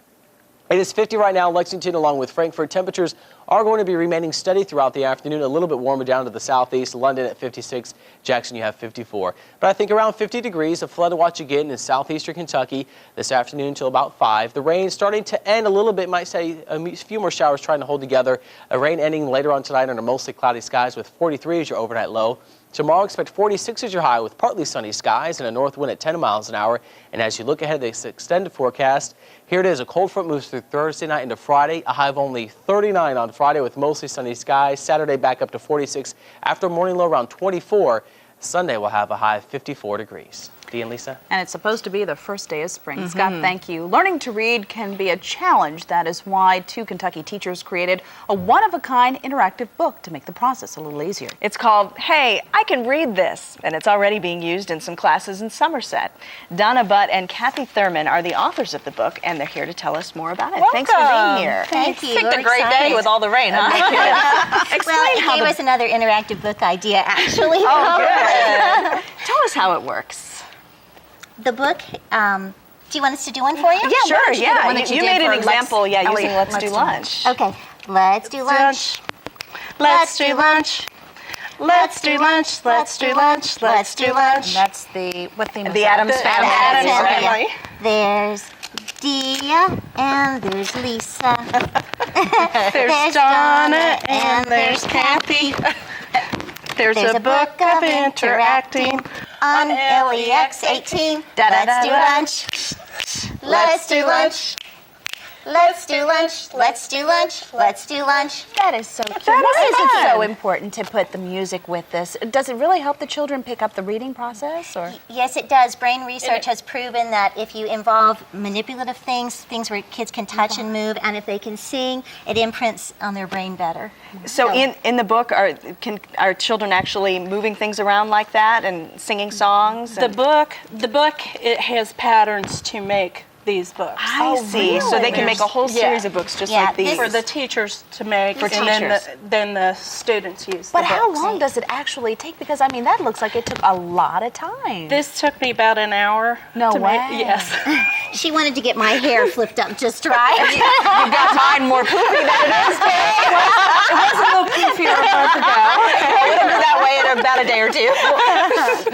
It is 50 right now in Lexington, along with Frankfort. Temperatures are going to be remaining steady throughout the afternoon, a little bit warmer down to the southeast. London at 56, Jackson you have 54. But I think around 50 degrees, a flood watch again in southeastern Kentucky this afternoon until about 5. The rain starting to end a little bit, might say a few more showers trying to hold together. A rain ending later on tonight under mostly cloudy skies with 43 as your overnight low. Tomorrow, expect 46 as your high with partly sunny skies and a north wind at 10 miles an hour. And as you look ahead to this extended forecast, here it is. A cold front moves through Thursday night into Friday. A high of only 39 on Friday with mostly sunny skies. Saturday back up to 46 after a morning low around 24. Sunday will have a high of 54 degrees. Dee and Lisa? And it's supposed to be the first day of spring. Scott, thank you. Learning to read can be a challenge. That is why 2 Kentucky teachers created a one-of-a-kind interactive book to make the process a little easier. It's called Hey, I Can Read This, and it's already being used in some classes in Somerset. Donna Butt and Kathy Thurman are the authors of the book, and they're here to tell us more about it. Welcome. Thanks for being here. Thank you. It's We're a great excited. day with all the rain, huh? Well, it gave us another interactive book idea, actually. Oh, good. Tell us how it works. The book, do you want us to do one for you? Yeah, sure, yeah. You made an example, using Let's Do Lunch. Okay, let's do lunch. Let's do lunch. Let's do lunch. Let's do lunch. Let's do lunch. That's what theme is The that? Addams Family. Addams Family. There's Dia and there's Lisa. There's Donna and there's Kathy. There's a book of interacting on LEX-18. Let's do lunch. Let's do lunch. Let's do lunch. Let's do lunch. Let's do lunch. That is so cute. Why is it so important to put the music with this? Does it really help the children pick up the reading process? Or? Yes, it does. Brain research has proven that if you involve manipulative things where kids can touch and move, and if they can sing, it imprints on their brain better. So in the book, are children actually moving things around like that and singing songs? The book, it has patterns to make these books. I see. Really? So they can make a whole series of books just like these. For the teachers to make, for teachers. Then the students use But the how books. long does it actually take? Because, I mean, that looks like it took a lot of time. This took me about an hour. No to way. Make, yes. She wanted to get my hair flipped up just right. You got mine more poofy than it is today. It was a little poofier a month ago. It'll be that way in about a day or two.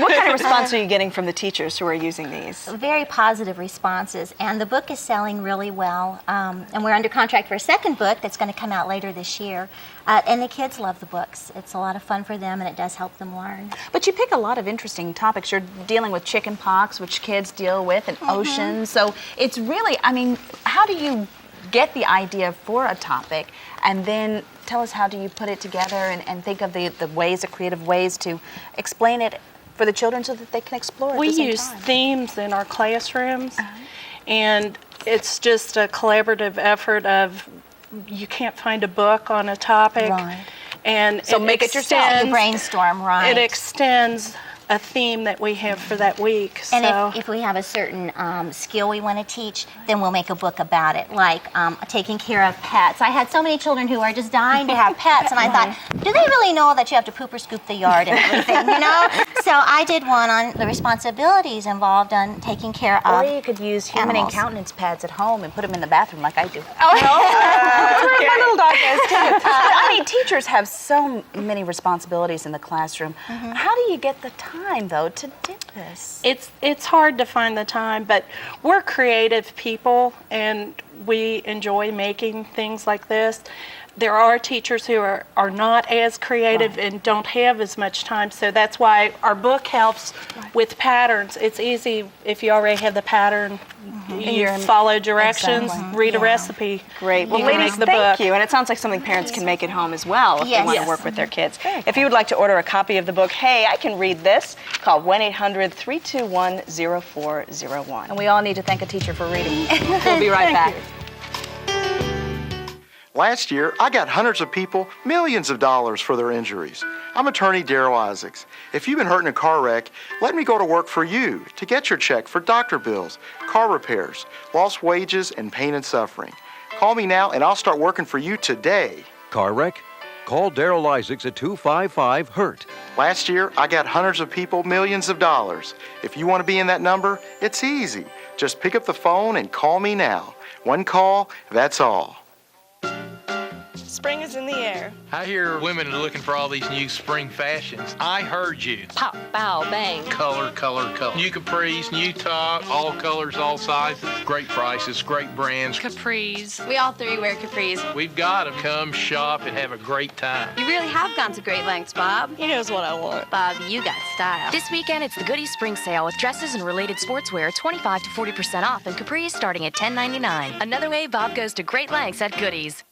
What kind of response are you getting from the teachers who are using these? Very positive responses, and the book is selling really well. And we're under contract for a second book that's going to come out later this year. And the kids love the books. It's a lot of fun for them, and it does help them learn. But you pick a lot of interesting topics. You're dealing with chicken pox, which kids deal with, and oceans. So it's really, I mean, how do you get the idea for a topic, and then tell us how do you put it together and think of the ways, the creative ways to explain it for the children so that they can explore it We at the same use time. themes in our classrooms, and it's just a collaborative effort of you can't find a book on a topic. Right. And So make it yourself. You brainstorm, right. It extends a theme that we have for that week. And So if we have a certain skill we want to teach, then we'll make a book about it, like taking care of pets. I had so many children who are just dying to have pets, and I thought, do they really know that you have to poop or scoop the yard and everything, you know? So I did one on the responsibilities involved on taking care of Or you could use human animals. incontinence pads at home and put them in the bathroom like I do. My little dog does too. I mean, teachers have so many responsibilities in the classroom. How do you get the time, though, to do this? it's hard to find the time, but we're creative people and we enjoy making things like this. there are teachers who are not as creative and don't have as much time, so that's why our book helps with patterns. It's easy if you already have the pattern, you follow directions, read a recipe. Great. Well, ladies, thank you. And it sounds like something parents can make at home as well if they want to work with their kids. If you would like to order a copy of the book, hey, I can read this, call 1-800-321-0401. And we all need to thank a teacher for reading. We'll be right back. Last year, I got hundreds of people millions of dollars for their injuries. I'm attorney Darrell Isaacs. If you've been hurt in a car wreck, let me go to work for you to get your check for doctor bills, car repairs, lost wages, and pain and suffering. Call me now and I'll start working for you today. Car wreck? Call Darrell Isaacs at 255-HURT. Last year, I got hundreds of people millions of dollars. If you want to be in that number, it's easy. Just pick up the phone and call me now. One call, that's all. Spring is in the air. I hear women are looking for all these new spring fashions. I heard you. Pop, bow, bang. Color, color, color. New capris, new top, all colors, all sizes. Great prices, great brands. Capris. We all three wear capris. We've got them. Come shop and have a great time. You really have gone to great lengths, Bob. He knows what I want. Bob, you got style. This weekend, it's the Goodies Spring Sale with dresses and related sportswear 25 to 40% off and capris starting at $10.99. Another way Bob goes to great lengths at Goodies.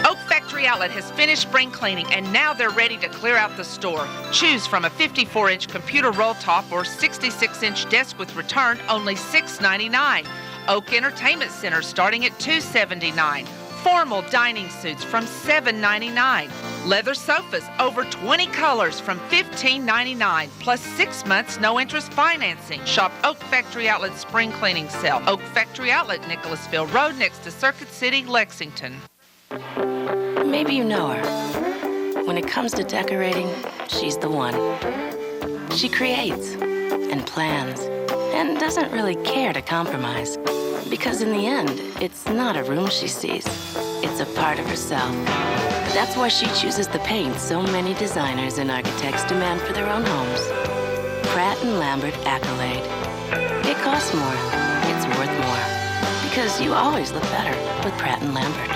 Oak Factory Outlet has finished spring cleaning and now they're ready to clear out the store. Choose from a 54-inch computer roll top or 66-inch desk with return, only $6.99. Oak Entertainment Center starting at $2.79. Formal dining suits from $7.99. Leather sofas over 20 colors from $15.99 plus 6 months no interest financing. Shop Oak Factory Outlet spring cleaning sale. Oak Factory Outlet, Nicholasville Road next to Circuit City, Lexington. Maybe you know her. When it comes to decorating, she's the one. She creates and plans and doesn't really care to compromise. Because in the end, it's not a room she sees. It's a part of herself. That's why she chooses the paint so many designers and architects demand for their own homes. Pratt & Lambert Accolade. It costs more. It's worth more. Because you always look better with Pratt & Lambert.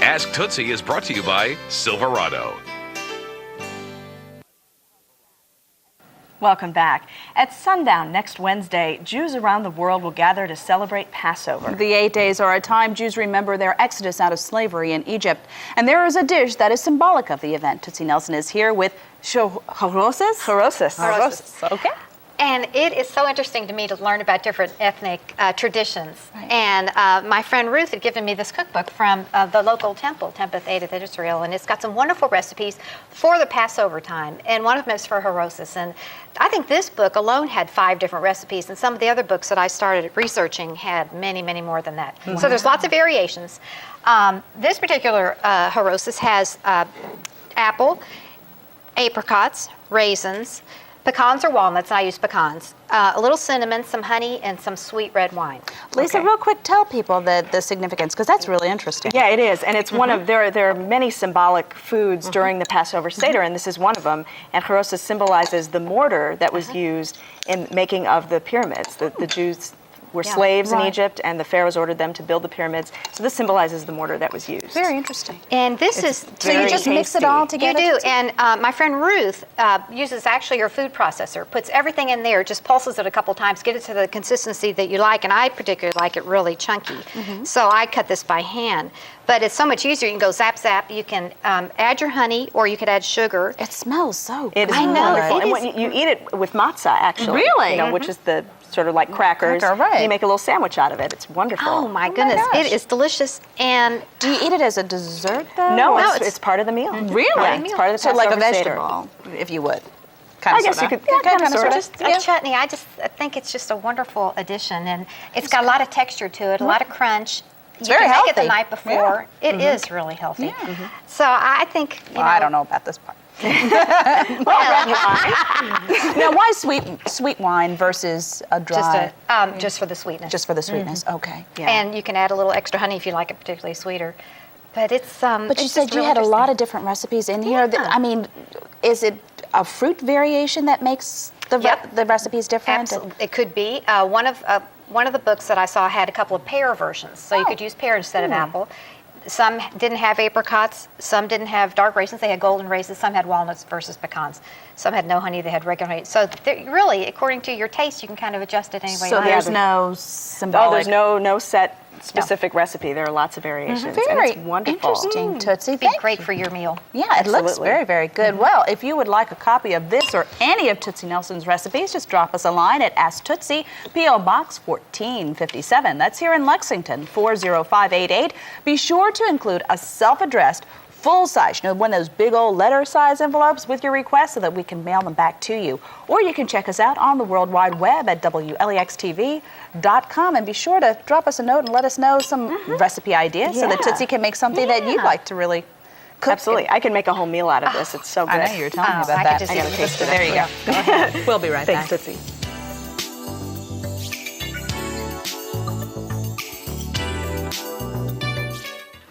Ask Tootsie is brought to you by Silverado. Welcome back. At sundown next Wednesday, Jews around the world will gather to celebrate Passover. The 8 days are a time Jews remember their exodus out of slavery in Egypt. And there is a dish that is symbolic of the event. Tootsie Nelson is here with Harosis. Okay. And it is so interesting to me to learn about different ethnic traditions. Right. And my friend Ruth had given me this cookbook from the local temple, Temple Eight Israel, and it's got some wonderful recipes for the Passover time. And one of them is for Harosis. And I think this book alone had 5 different recipes, and some of the other books that I started researching had many, many more than that. Wow. So there's lots of variations. This particular Harosis has apple, apricots, raisins, pecans or walnuts, and I use pecans, a little cinnamon, some honey, and some sweet red wine. Lisa, real quick, tell people the significance, because that's really interesting. Yeah, it is, and it's one of, there are many symbolic foods during the Passover Seder, and this is one of them, and Harosis symbolizes the mortar that was used in making of the pyramids. The Jews were slaves in Egypt, and the pharaohs ordered them to build the pyramids. So this symbolizes the mortar that was used. Very interesting. And this is so you just mix it all together. You do, and my friend Ruth uses actually her food processor, puts everything in there, just pulses it a couple times, get it to the consistency that you like, and I particularly like it really chunky. So I cut this by hand. But it's so much easier. You can go zap, zap. You can add your honey, or you could add sugar. It smells so good. It is wonderful. And you eat it with matzah, actually. Really? You know, which is the sort of like crackers. Right. You make a little sandwich out of it. It's wonderful. Oh my goodness. It is delicious. And do you eat it as a dessert, though? No, it's part of the meal. Really? Yeah, it's part of the so like a Passover vegetable, if you would. I guess you could kind of sort of. A chutney. I think it's just a wonderful addition, and it's got a lot of texture to it, a lot of crunch. It's you very can healthy. Make it the night before. Yeah. It is really healthy. So I think, you know. I don't know about this part. Now, why sweet wine versus a dry? Just for the sweetness. Just for the sweetness. Okay. Yeah. And you can add a little extra honey if you like it particularly sweeter. But it's But you said you had a lot of different recipes in here. I mean, is it a fruit variation that makes the recipes different? Absolutely. It could be. One of the books that I saw had a couple of pear versions, so you could use pear instead of apple. Some didn't have apricots, some didn't have dark raisins, they had golden raisins, some had walnuts versus pecans. Some had no honey, they had regular honey. So really, according to your taste, you can kind of adjust it any way you So like. there's no symbolic... Oh, there's no set specific recipe. There are lots of variations. Very and it's wonderful. interesting, Tootsie. It'd be great for your meal. Yeah, it looks very, very good. Well, if you would like a copy of this or any of Tootsie Nelson's recipes, just drop us a line at Ask Tootsie, P.O. Box 1457. That's here in Lexington, 40588. Be sure to include a self-addressed full-size, one of those big old letter-size envelopes with your request so that we can mail them back to you. Or you can check us out on the World Wide Web at WLEX-TV.com, and be sure to drop us a note and let us know some recipe ideas so that Tootsie can can make something that you'd like to really cook. Absolutely. I can make a whole meal out of this. It's so good. I know you were telling me about that. I gotta taste it. There you go. We'll be right back. Thanks, Tootsie.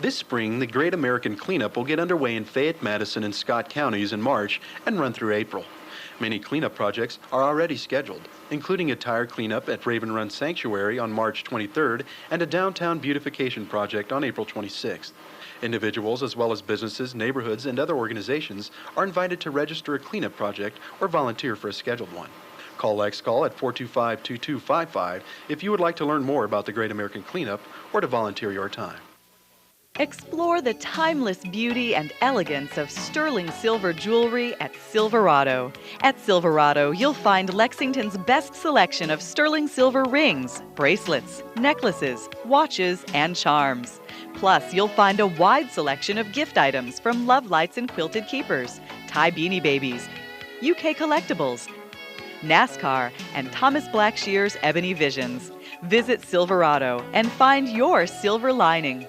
This spring, the Great American Cleanup will get underway in Fayette, Madison, and Scott counties in March and run through April. Many cleanup projects are already scheduled, including a tire cleanup at Raven Run Sanctuary on March 23rd and a downtown beautification project on April 26th. Individuals as well as businesses, neighborhoods, and other organizations are invited to register a cleanup project or volunteer for a scheduled one. Call LEX Call at 425-2255 if you would like to learn more about the Great American Cleanup or to volunteer your time. Explore the timeless beauty and elegance of sterling silver jewelry at Silverado. At Silverado, you'll find Lexington's best selection of sterling silver rings, bracelets, necklaces, watches, and charms. Plus, you'll find a wide selection of gift items from Love Lights and Quilted Keepers, Thai Beanie Babies, UK Collectibles, NASCAR, and Thomas Blackshear's Ebony Visions. Visit Silverado and find your silver lining.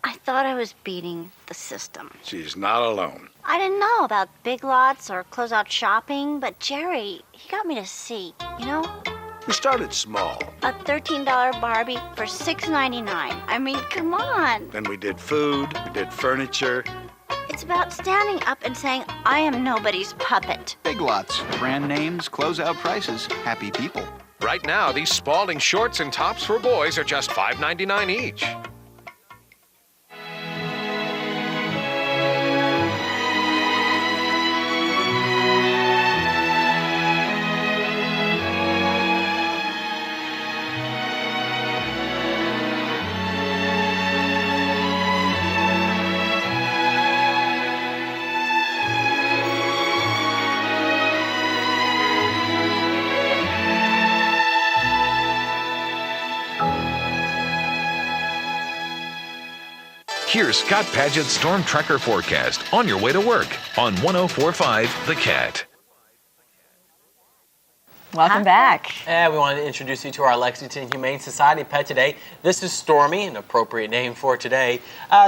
I thought I was beating the system. She's not alone. I didn't know about big lots or closeout shopping, but Jerry, he got me to see, We started small. a $13 Barbie for $6.99. I mean, come on. Then we did food, we did furniture. It's about standing up and saying, I am nobody's puppet. Big Lots. Brand names, closeout prices, happy people. Right now, these Spalding shorts and tops for boys are just $5.99 each. Here's Scott Padgett's Storm Tracker forecast on your way to work on 104.5 The Cat. Welcome back. And we wanted to introduce you to our Lexington Humane Society Pet today. This is Stormy, an appropriate name for today.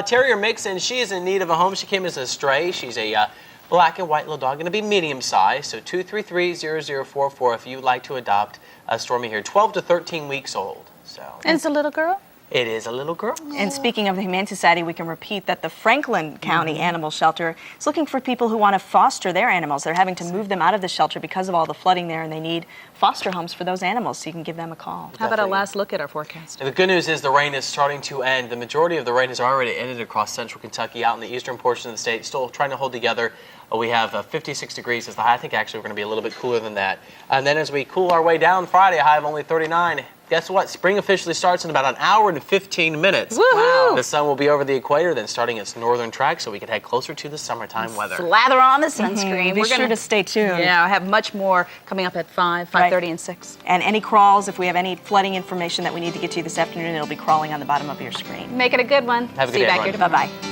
Terrier mix, and she is in need of a home. She came as a stray. She's a black and white little dog, going to be medium size. So 233-0044 if you'd like to adopt Stormy here. 12 to 13 weeks old. So. And it's a little girl? It is a little girl. And speaking of the Humane Society, we can repeat that the Franklin County Animal Shelter is looking for people who want to foster their animals. They're having to move them out of the shelter because of all the flooding there, and they need foster homes for those animals, so you can give them a call. How about a last look at our forecast? And the good news is the rain is starting to end. The majority of the rain has already ended across central Kentucky, out in the eastern portion of the state, still trying to hold together. We have 56 degrees as the high. I think actually we're going to be a little bit cooler than that. And then as we cool our way down Friday, a high of only 39. Guess what? Spring officially starts in about an hour and 15 minutes. Woo-hoo! The sun will be over the equator, then starting its northern track, so we can head closer to the summertime weather. Slather on the sunscreen. Be sure to stay tuned. Yeah, I have much more coming up at 5, 5:30, and 6. And any crawls, if we have any flooding information that we need to get to you this afternoon, it'll be crawling on the bottom of your screen. Make it a good one. Have a good See you day, back everyone. here. Bye-bye.